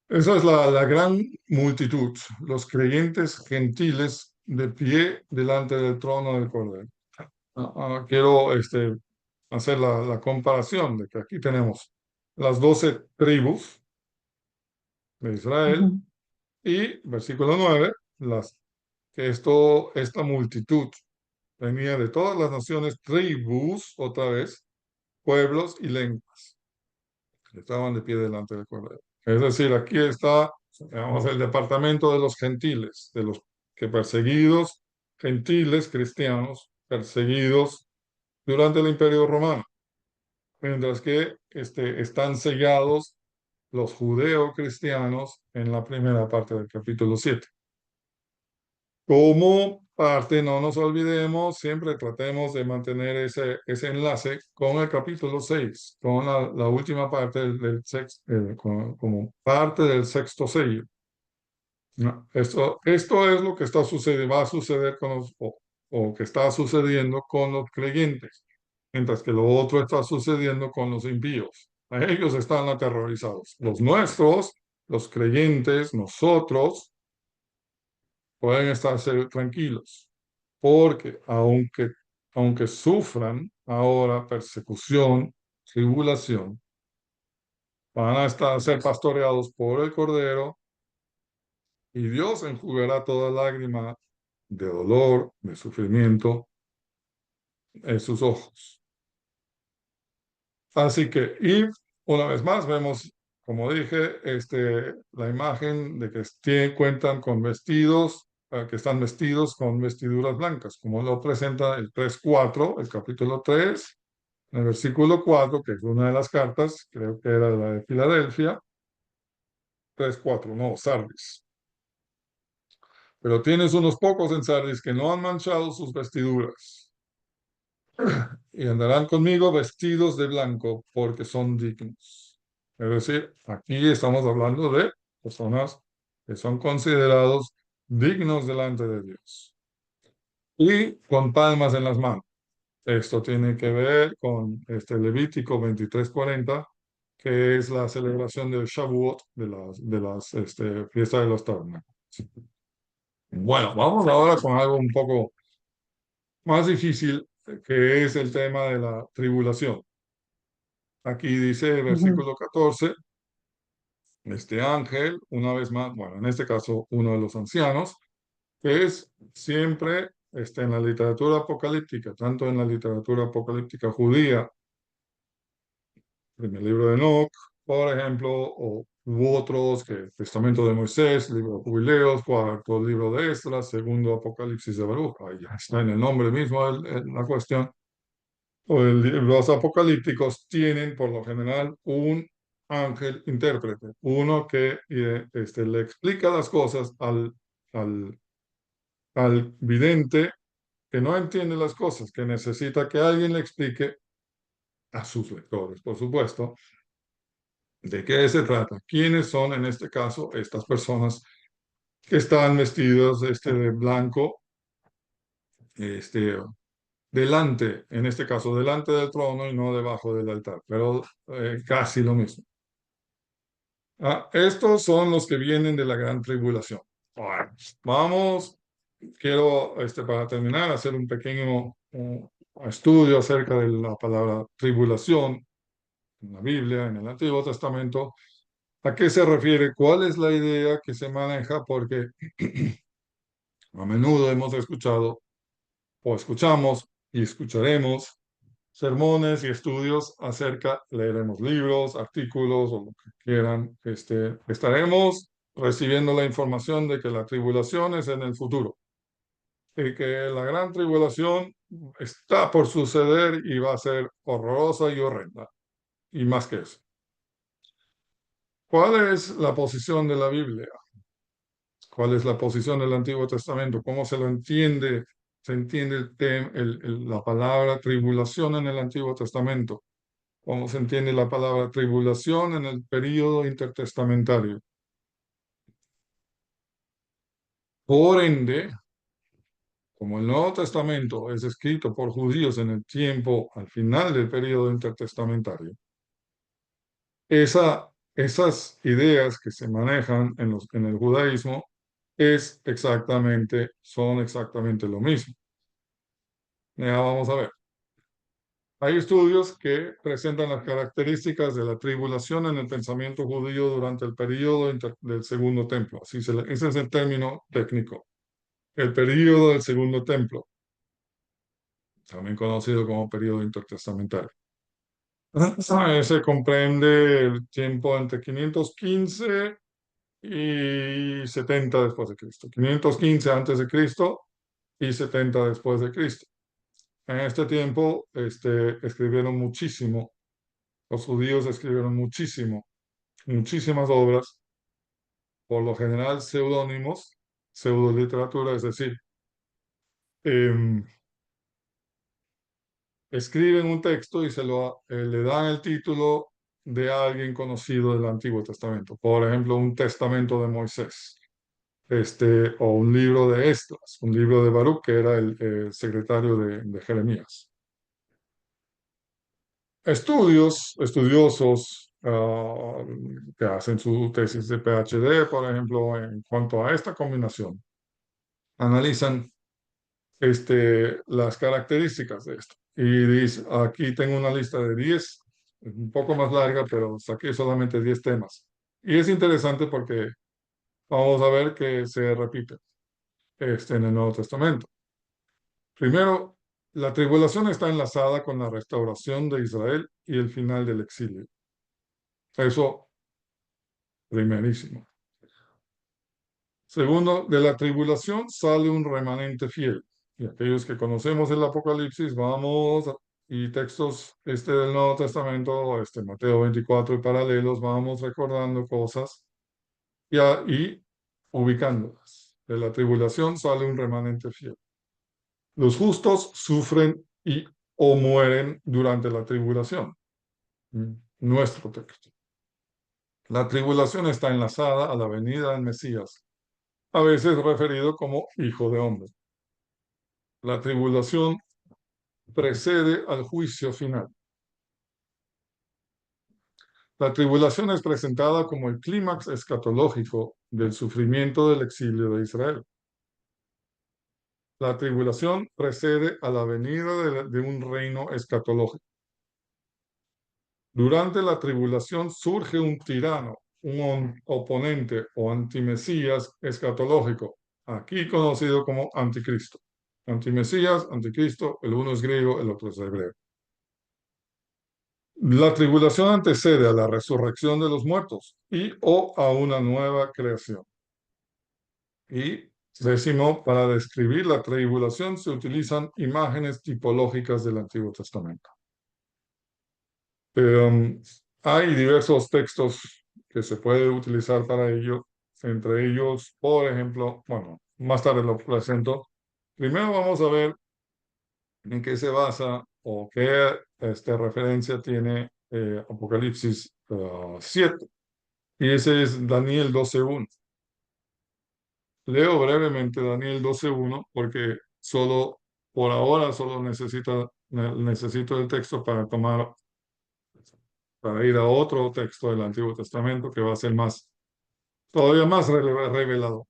Esa es la gran multitud, los creyentes gentiles de pie delante del trono del Cordero. Quiero hacer la comparación de que aquí tenemos las 12 tribus de Israel Ujú. y, versículo 9, esta multitud venía de todas las naciones, tribus, otra vez, pueblos y lenguas. Estaban de pie delante del Cordero. Es decir, aquí está, digamos, el departamento de los gentiles, de los que perseguidos, gentiles cristianos, perseguidos durante el Imperio Romano, mientras que están sellados los judeo-cristianos en la primera parte del capítulo 7. Como parte, no nos olvidemos, siempre tratemos de mantener ese enlace con el capítulo 6, con la última parte del sexto, como parte del sexto sello. ¿No? Esto es lo que va a suceder o que está sucediendo con los creyentes, mientras que lo otro está sucediendo con los impíos. Ellos están aterrorizados. Los nuestros, los creyentes, nosotros, pueden estar tranquilos, porque aunque sufran ahora persecución, tribulación, van a ser pastoreados por el Cordero, y Dios enjugará toda lágrima de dolor, de sufrimiento en sus ojos. Así que, y una vez más vemos, como dije, la imagen de que cuentan con vestidos, que están vestidos con vestiduras blancas, como lo presenta el 3:4, el capítulo 3, en el versículo 4, que es una de las cartas, creo que era la de Filadelfia, 3:4, no, Sardis. Pero tienes unos pocos en Sardis que no han manchado sus vestiduras y andarán conmigo vestidos de blanco porque son dignos. Es decir, aquí estamos hablando de personas que son considerados dignos delante de Dios y con palmas en las manos. Esto tiene que ver con este Levítico 23:40, que es la celebración del Shavuot, de las fiestas de los tabernáculos. Bueno, vamos ahora con algo un poco más difícil, que es el tema de la tribulación. Aquí dice el Ujú. versículo 14, este ángel, una vez más, bueno, en este caso uno de los ancianos, que es siempre en la literatura apocalíptica, tanto en la literatura apocalíptica judía, en el libro de Enoch, por ejemplo, u otros, que el Testamento de Moisés, libro de Jubileos, cuarto libro de Esdras, segundo Apocalipsis de Baruch, ahí ya está en el nombre mismo la cuestión. Los apocalípticos tienen por lo general un ángel intérprete, uno que le explica las cosas al, al vidente que no entiende las cosas, que necesita que alguien le explique a sus lectores, por supuesto, de qué se trata, quiénes son en este caso estas personas que están vestidos de blanco, este, delante, en este caso, delante del trono y no debajo del altar, pero casi lo mismo. Estos son los que vienen de la gran tribulación. Ahora, vamos, quiero, para terminar, hacer un pequeño estudio acerca de la palabra tribulación en la Biblia, en el Antiguo Testamento. ¿A qué se refiere? ¿Cuál es la idea que se maneja? Porque a menudo hemos escuchado o escuchamos y escucharemos sermones y estudios acerca, leeremos libros, artículos o lo que quieran. Estaremos recibiendo la información de que la tribulación es en el futuro y que la gran tribulación está por suceder y va a ser horrorosa y horrenda. Y más que eso. ¿Cuál es la posición de la Biblia? ¿Cuál es la posición del Antiguo Testamento? ¿Cómo se lo entiende? Se entiende la palabra tribulación en el Antiguo Testamento. ¿Cómo se entiende la palabra tribulación en el período intertestamentario? Por ende, como el Nuevo Testamento es escrito por judíos en el tiempo, al final del período intertestamentario, esas ideas que se manejan en el judaísmo son exactamente lo mismo. Ya vamos a ver. Hay estudios que presentan las características de la tribulación en el pensamiento judío durante el período del Segundo Templo. Ese es el término técnico. El período del Segundo Templo, también conocido como período intertestamentario. Se comprende el tiempo entre 515 y 70 después de Cristo. 515 antes de Cristo y 70 después de Cristo. En este tiempo escribieron muchísimo, los judíos escribieron muchísimo, muchísimas obras, por lo general seudónimos, pseudoliteratura, es decir, em, escriben un texto y le dan el título de alguien conocido del Antiguo Testamento. Por ejemplo, un testamento de Moisés, o un libro de Esdras, un libro de Baruch, que era el secretario de Jeremías. Estudiosos que hacen su tesis de PhD, por ejemplo, en cuanto a esta combinación, analizan las características de esto. Y dice, aquí tengo una lista de 10, un poco más larga, pero saqué solamente 10 temas. Y es interesante porque vamos a ver que se repite en el Nuevo Testamento. Primero, la tribulación está enlazada con la restauración de Israel y el final del exilio. Eso, primerísimo. Segundo, de la tribulación sale un remanente fiel. Y aquellos que conocemos el Apocalipsis, y textos del Nuevo Testamento, Mateo 24 y paralelos, vamos recordando cosas y ubicándolas. De la tribulación sale un remanente fiel. Los justos sufren y o mueren durante la tribulación. Nuestro texto. La tribulación está enlazada a la venida del Mesías, a veces referido como Hijo de Hombre. La tribulación precede al juicio final. La tribulación es presentada como el clímax escatológico del sufrimiento del exilio de Israel. La tribulación precede a la venida de un reino escatológico. Durante la tribulación surge un tirano, un oponente o antimesías escatológico, aquí conocido como anticristo. Antimesías, anticristo, el uno es griego, el otro es hebreo. La tribulación antecede a la resurrección de los muertos y o a una nueva creación. Y décimo, para describir la tribulación se utilizan imágenes tipológicas del Antiguo Testamento. Hay diversos textos que se puede utilizar para ello, entre ellos, por ejemplo, bueno, más tarde lo presento. Primero vamos a ver en qué se basa o qué referencia tiene Apocalipsis 7. Y ese es Daniel 12:1. Leo brevemente Daniel 12:1 porque por ahora solo necesito el texto para ir a otro texto del Antiguo Testamento que va a ser todavía más revelado.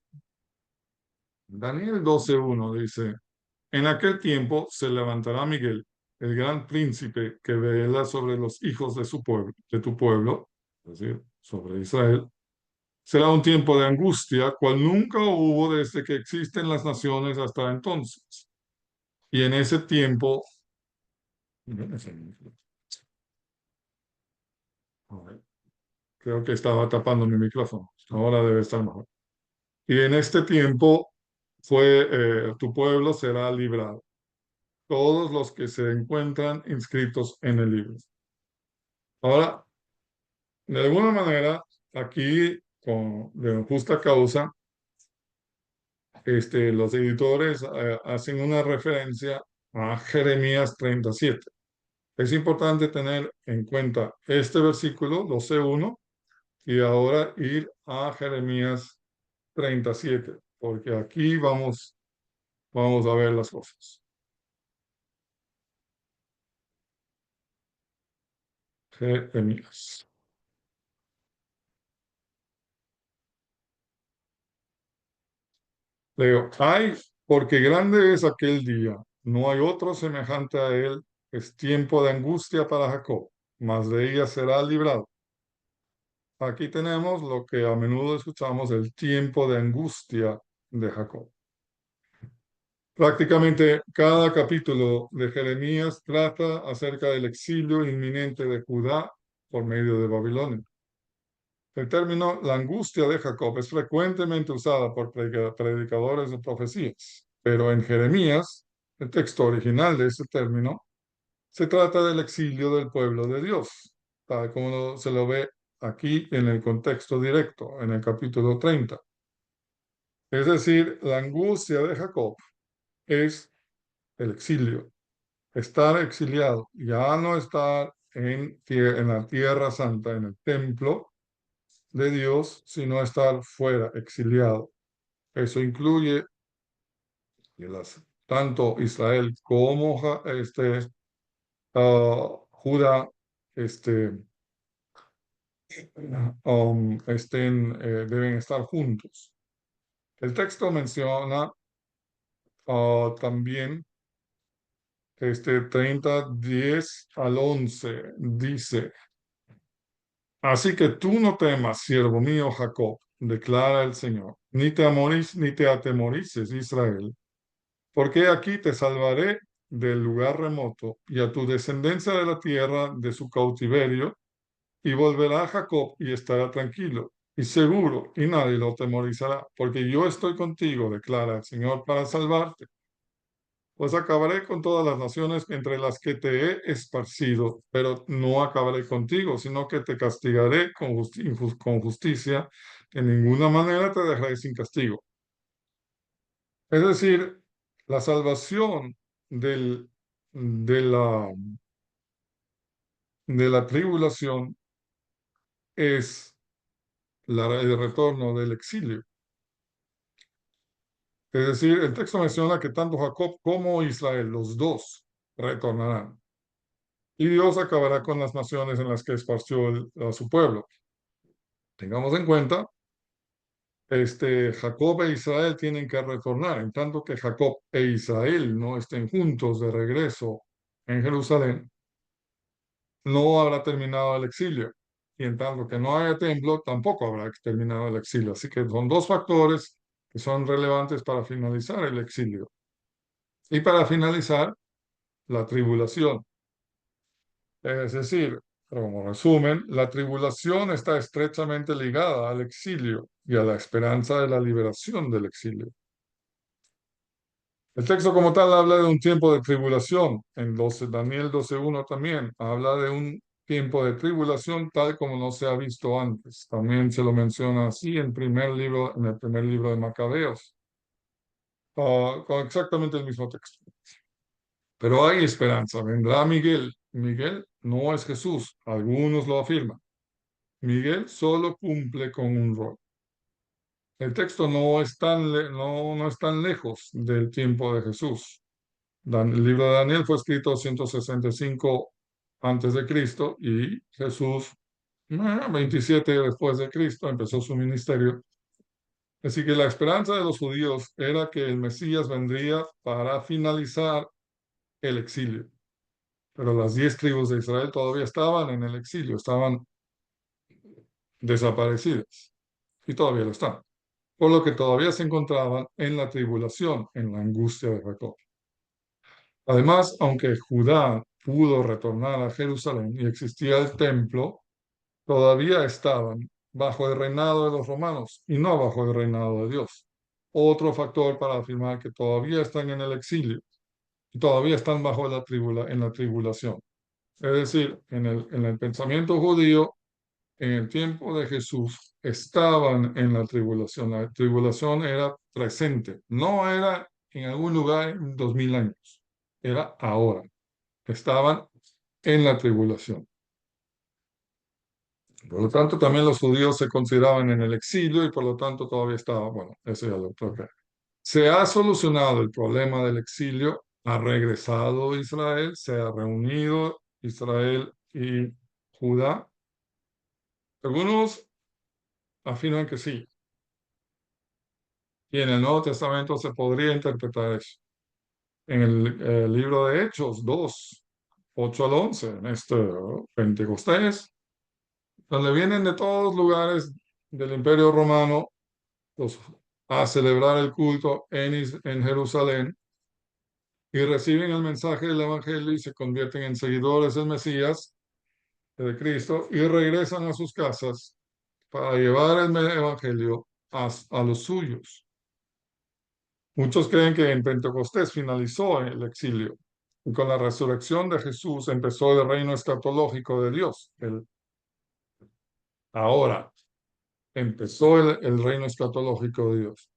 Daniel 12:1 dice, en aquel tiempo se levantará Miguel, el gran príncipe que vela sobre los hijos de tu pueblo, es decir, sobre Israel. Será un tiempo de angustia, cual nunca hubo desde que existen las naciones hasta entonces. Y en ese tiempo, creo que estaba tapando mi micrófono, ahora debe estar mejor. Y en este tiempo tu pueblo será librado, todos los que se encuentran inscritos en el libro. Ahora, de alguna manera, aquí, de justa causa, los editores hacen una referencia a Jeremías 37. Es importante tener en cuenta este versículo, 12:1, y ahora ir a Jeremías 37, porque aquí vamos a ver las cosas. Jeremías. Leo, porque grande es aquel día, no hay otro semejante a él, es tiempo de angustia para Jacob, mas de ella será librado. Aquí tenemos lo que a menudo escuchamos, el tiempo de angustia de Jacob. Prácticamente cada capítulo de Jeremías trata acerca del exilio inminente de Judá por medio de Babilonia. El término la angustia de Jacob es frecuentemente usada por predicadores de profecías, pero en Jeremías, el texto original de ese término, se trata del exilio del pueblo de Dios, tal como se lo ve aquí en el contexto directo, en el capítulo 30. Es decir, la angustia de Jacob es el exilio, estar exiliado, ya no estar en la tierra santa, en el templo de Dios, sino estar fuera, exiliado. Eso incluye tanto Israel como Judá deben estar juntos. El texto menciona también 10 al 11 dice, así que tú no temas, siervo mío Jacob, declara el Señor, ni te atemorices, Israel, porque aquí te salvaré del lugar remoto y a tu descendencia de la tierra de su cautiverio, y volverá a Jacob y estará tranquilo y seguro, y nadie lo atemorizará, porque yo estoy contigo, declara el Señor, para salvarte. Pues acabaré con todas las naciones entre las que te he esparcido, pero no acabaré contigo, sino que te castigaré con justicia. En ninguna manera te dejaré sin castigo. Es decir, la salvación del, de la, de la tribulación es el retorno del exilio. Es decir, el texto menciona que tanto Jacob como Israel, los dos, retornarán. Y Dios acabará con las naciones en las que esparció a su pueblo. Tengamos en cuenta, Jacob e Israel tienen que retornar, en tanto que Jacob e Israel no estén juntos de regreso en Jerusalén, no habrá terminado el exilio. Y en tanto que no haya templo, tampoco habrá terminado el exilio. Así que son dos factores que son relevantes para finalizar el exilio. Y para finalizar, la tribulación. Es decir, como resumen, la tribulación está estrechamente ligada al exilio y a la esperanza de la liberación del exilio. El texto como tal habla de un tiempo de tribulación. En Daniel 12:1 también habla de un tiempo de tribulación tal como no se ha visto antes. También se lo menciona así en el primer libro de Macabeos, con exactamente el mismo texto. Pero hay esperanza. Vendrá Miguel. Miguel no es Jesús. Algunos lo afirman. Miguel solo cumple con un rol. El texto no es tan lejos del tiempo de Jesús. El libro de Daniel fue escrito 165 antes de Cristo y Jesús 27 después de Cristo empezó su ministerio. Así que la esperanza de los judíos era que el Mesías vendría para finalizar el exilio. Pero las 10 tribus de Israel todavía estaban en el exilio, estaban desaparecidas y todavía lo están, por lo que todavía se encontraban en la tribulación, en la angustia de Jacob. Además, aunque Judá pudo retornar a Jerusalén y existía el templo, todavía estaban bajo el reinado de los romanos y no bajo el reinado de Dios. Otro factor para afirmar que todavía están en el exilio y todavía están bajo en la tribulación. Es decir, en el pensamiento judío, en el tiempo de Jesús, estaban en la tribulación. La tribulación era presente, no era en algún lugar en 2000 años, era ahora. Estaban en la tribulación. Por lo tanto, también los judíos se consideraban en el exilio y por lo tanto todavía estaban, bueno, eso ya lo toca. Se ha solucionado el problema del exilio, ha regresado Israel, se ha reunido Israel y Judá. Algunos afirman que sí. Y en el Nuevo Testamento se podría interpretar eso. En el libro de Hechos 2, 8 al 11, en Pentecostés, donde vienen de todos los lugares del Imperio Romano pues, a celebrar el culto en Jerusalén y reciben el mensaje del Evangelio y se convierten en seguidores del Mesías, de Cristo, y regresan a sus casas para llevar el Evangelio a los suyos. Muchos creen que en Pentecostés finalizó el exilio y con la resurrección de Jesús empezó el reino escatológico de Dios. Ahora empezó el reino escatológico de Dios,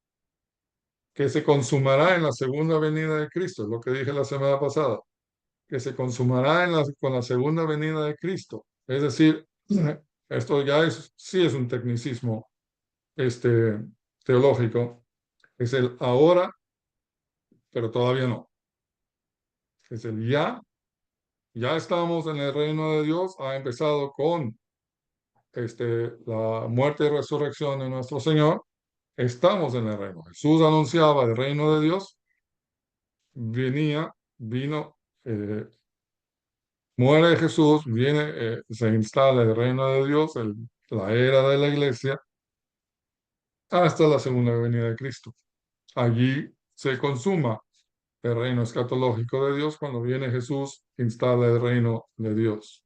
que se consumará en la segunda venida de Cristo, es lo que dije la semana pasada, que se consumará con la segunda venida de Cristo. Es decir, esto ya sí es un tecnicismo teológico, es el ahora, pero todavía no. Es el ya estamos en el reino de Dios, ha empezado con la muerte y resurrección de nuestro Señor, estamos en el reino. Jesús anunciaba el reino de Dios, vino, muere Jesús, se instala el reino de Dios, la era de la iglesia, hasta la segunda venida de Cristo. Allí se consuma el reino escatológico de Dios cuando viene Jesús, instala el reino de Dios.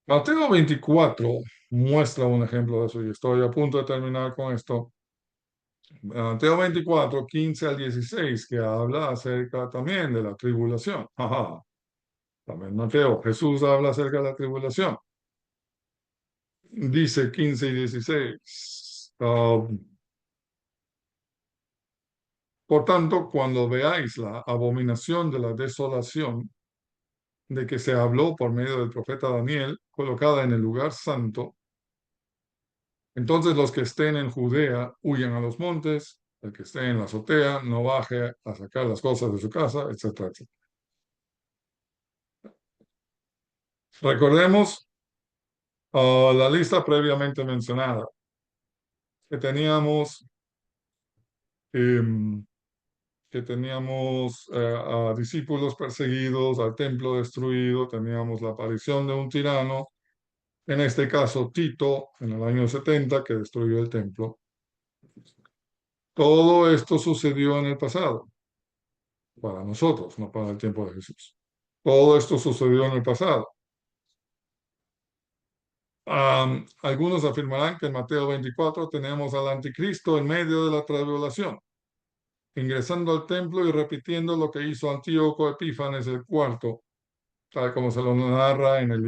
Mateo 24 muestra un ejemplo de eso y estoy a punto de terminar con esto. Mateo 24, 15 al 16, que habla acerca también de la tribulación. Ajá. También Mateo, Jesús habla acerca de la tribulación. Dice 15 y 16. Ah, por tanto, cuando veáis la abominación de la desolación de que se habló por medio del profeta Daniel, colocada en el lugar santo, entonces los que estén en Judea huyan a los montes, el que esté en la azotea no baje a sacar las cosas de su casa, etcétera, etcétera. Recordemos la lista previamente mencionada, que teníamos, em, a discípulos perseguidos, al templo destruido, teníamos la aparición de un tirano, en este caso Tito, en el año 70, que destruyó el templo. Todo esto sucedió en el pasado, para nosotros, no para el tiempo de Jesús. Todo esto sucedió en el pasado. Algunos afirmarán que en Mateo 24 tenemos al anticristo en medio de la tribulación, ingresando al templo y repitiendo lo que hizo Antíoco Epífanes el cuarto, tal como se lo narra en el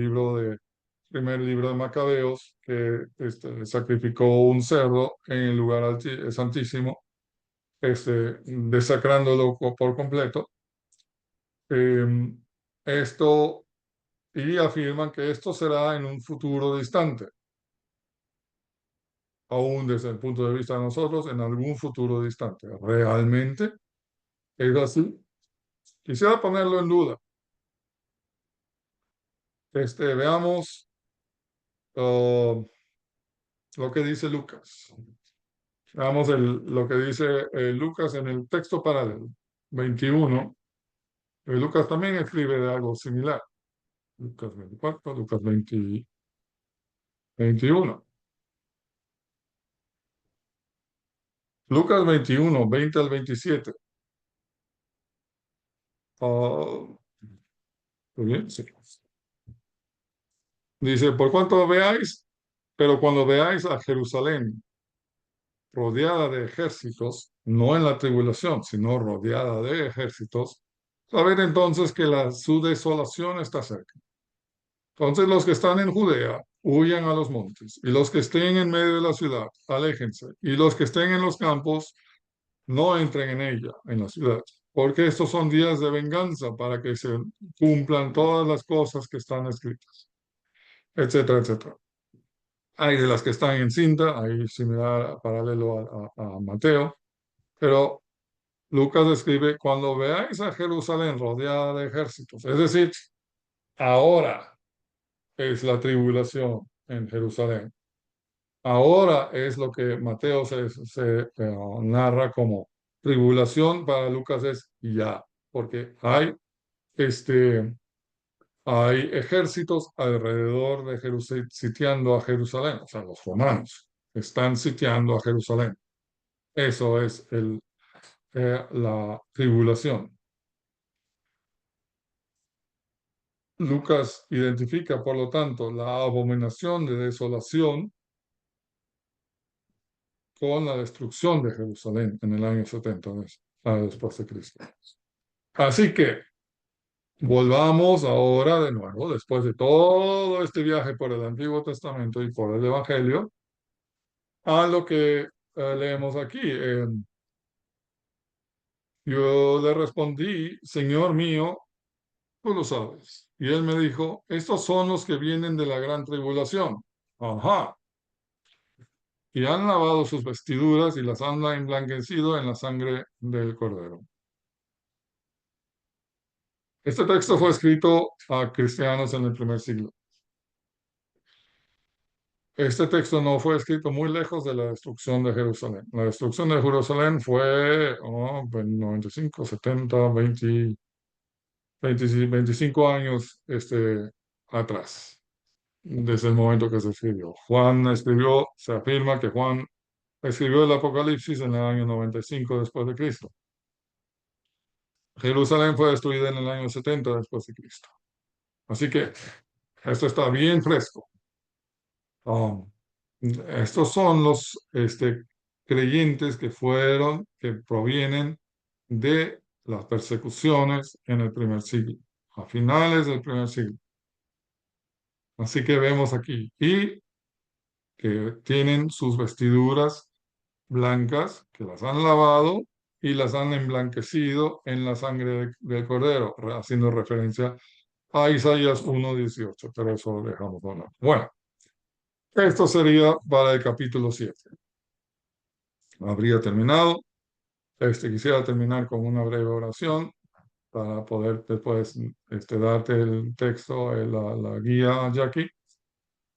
primer libro de Macabeos, que sacrificó un cerdo en el lugar santísimo, desacrándolo por completo. Esto, y afirman que esto será en un futuro distante, aún desde el punto de vista de nosotros, en algún futuro distante. ¿Realmente es así? Quisiera ponerlo en duda. Veamos lo que dice Lucas. Veamos lo que dice Lucas en el texto paralelo, 21. Lucas también escribe de algo similar. Lucas 24, Lucas 20, 21. Lucas 21, 20 al 27. Ah, muy bien, sí. Dice, por cuanto veáis, pero cuando veáis a Jerusalén rodeada de ejércitos, no en la tribulación, sino rodeada de ejércitos, sabed entonces que su desolación está cerca. Entonces los que están en Judea huyan a los montes, y los que estén en medio de la ciudad, aléjense, y los que estén en los campos, no entren en ella, en la ciudad, porque estos son días de venganza para que se cumplan todas las cosas que están escritas, etcétera, etcétera. Hay de las que están en cinta, hay similar, paralelo a Mateo, pero Lucas escribe, cuando veáis a Jerusalén rodeada de ejércitos, es decir, ahora es la tribulación en Jerusalén. Ahora es lo que Mateo se narra como tribulación, para Lucas es ya, porque hay ejércitos alrededor de Jerusalén, sitiando a Jerusalén, o sea, los romanos están sitiando a Jerusalén. Eso es la tribulación. Lucas identifica, por lo tanto, la abominación de desolación con la destrucción de Jerusalén en el año 70 después de Cristo. Así que volvamos ahora de nuevo, después de todo este viaje por el Antiguo Testamento y por el Evangelio, a lo que leemos aquí. Yo le respondí, Señor mío, tú lo sabes. Y él me dijo, estos son los que vienen de la gran tribulación. Ajá. Y han lavado sus vestiduras y las han emblanquecido en la sangre del Cordero. Este texto fue escrito a cristianos en el primer siglo. Este texto no fue escrito muy lejos de la destrucción de Jerusalén. La destrucción de Jerusalén fue 95, 70, 20, 25 años atrás, desde el momento que se escribió. Se afirma que Juan escribió el Apocalipsis en el año 95 después de Cristo. Jerusalén fue destruida en el año 70 después de Cristo. Así que esto está bien fresco. Estos son los creyentes que provienen de las persecuciones en el primer siglo, a finales del primer siglo. Así que vemos aquí. Y que tienen sus vestiduras blancas, que las han lavado y las han emblanquecido en la sangre del cordero, haciendo referencia a Isaías 1:18, pero eso lo dejamos hablar. Bueno, esto sería para el capítulo 7. Habría terminado. Quisiera terminar con una breve oración para poder después darte el texto, la guía, Jackie.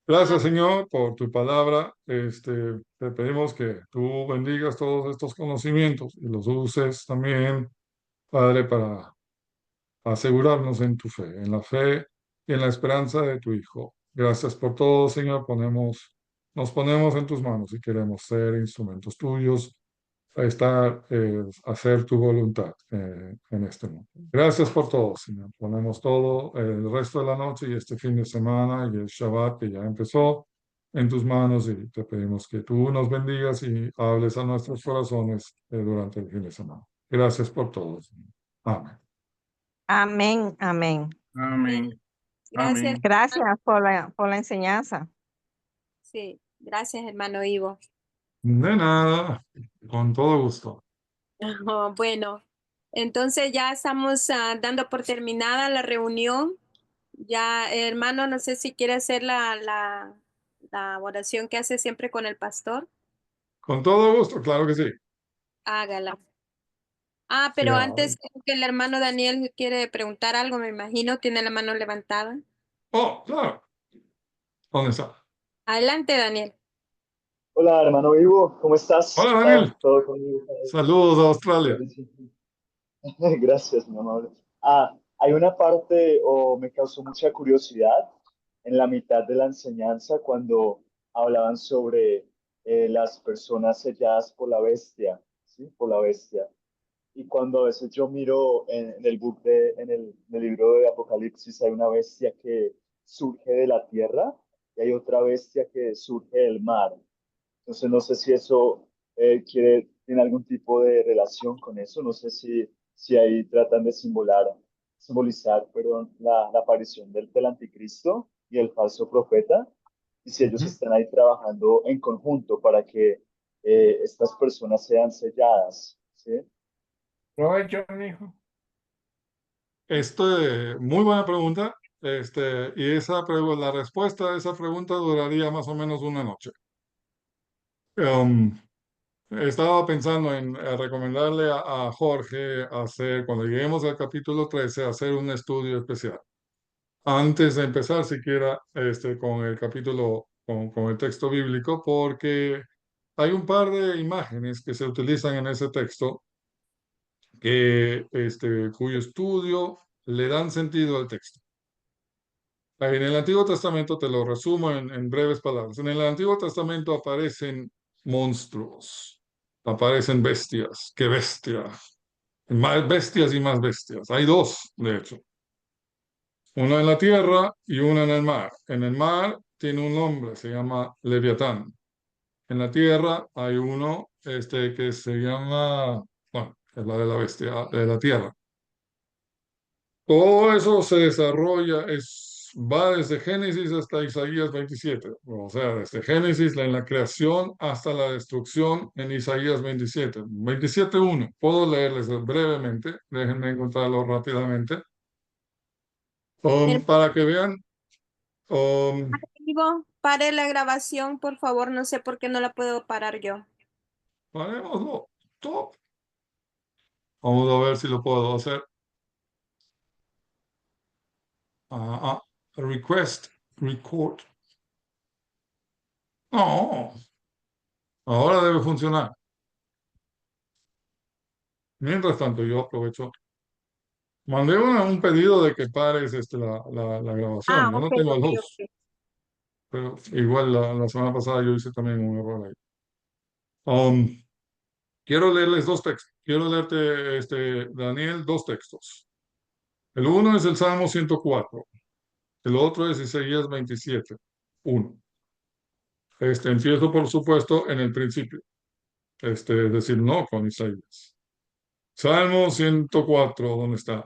Gracias, Señor, por tu palabra. Te pedimos que tú bendigas todos estos conocimientos y los uses también, Padre, para asegurarnos en tu fe, en la fe y en la esperanza de tu Hijo. Gracias por todo, Señor. Nos ponemos en tus manos y queremos ser instrumentos tuyos a hacer tu voluntad en este mundo. Gracias por todo, Señor. Ponemos todo el resto de la noche y este fin de semana y el Shabbat que ya empezó en tus manos y te pedimos que tú nos bendigas y hables a nuestros corazones durante el fin de semana. Gracias por todo, Señor. Amén. Amén, amén. Amén. Gracias. Gracias por la enseñanza. Sí, gracias, hermano Ivo. De nada, con todo gusto. Bueno, entonces ya estamos dando por terminada la reunión. Ya, hermano, no sé si quiere hacer la oración que hace siempre con el pastor. Con todo gusto, claro que sí. Hágala. Sí, Pero antes creo que el hermano Daniel quiere preguntar algo, me imagino, tiene la mano levantada. oh, claro. ¿Dónde está? Adelante, Daniel. Hola, hermano Ivo, ¿cómo estás? Hola, Daniel. Todo conmigo. Saludos a Australia. Gracias, mi amable. Hay una parte, o me causó mucha curiosidad, en la mitad de la enseñanza cuando hablaban sobre las personas selladas por la bestia, ¿sí? Por la bestia. Y cuando a veces yo miro en el libro de Apocalipsis, hay una bestia que surge de la tierra y hay otra bestia que surge del mar. Entonces no sé si eso tiene algún tipo de relación con eso. No sé si ahí tratan de simbolizar, perdón, la aparición del anticristo y el falso profeta. Y si ellos Ujú. están ahí trabajando en conjunto para que estas personas sean selladas, ¿sí? Muy buena pregunta. La respuesta a esa pregunta duraría más o menos una noche. Um, Estaba pensando en recomendarle a Jorge cuando lleguemos al capítulo 13, hacer un estudio especial. Antes de empezar siquiera con el capítulo, con el texto bíblico, porque hay un par de imágenes que se utilizan en ese texto cuyo estudio le dan sentido al texto. En el Antiguo Testamento, te lo resumo en breves palabras, en el Antiguo Testamento aparecen monstruos, aparecen bestias, qué bestia, más bestias y más bestias. Hay dos, de hecho, una en la tierra y una en el mar. En el mar tiene un nombre, se llama Leviatán. En la tierra hay uno que se llama, bueno, es la de la bestia, de la tierra. Todo eso se desarrolla, va desde Génesis hasta Isaías 27. O sea, desde Génesis en la creación hasta la destrucción en Isaías 27. 27:1. Puedo leerles brevemente, déjenme encontrarlo rápidamente, para que vean. Ivo, pare la grabación, por favor. No sé por qué no la puedo parar yo. Parémoslo. Top. Vamos a ver si lo puedo hacer. Request, record. No, ahora debe funcionar. Mientras tanto, yo aprovecho. Mandé un pedido de que pares la grabación. Yo no Ok, tengo ok, luz, ok. pero igual la semana pasada yo hice también un error ahí. Um, Quiero leerles dos textos. Quiero leerte, Daniel, dos textos. El uno es el Salmo 104. El otro es Isaías 27. Uno. Empiezo, por supuesto, en el principio. Es decir, no con Isaías. Salmo 104, ¿dónde está?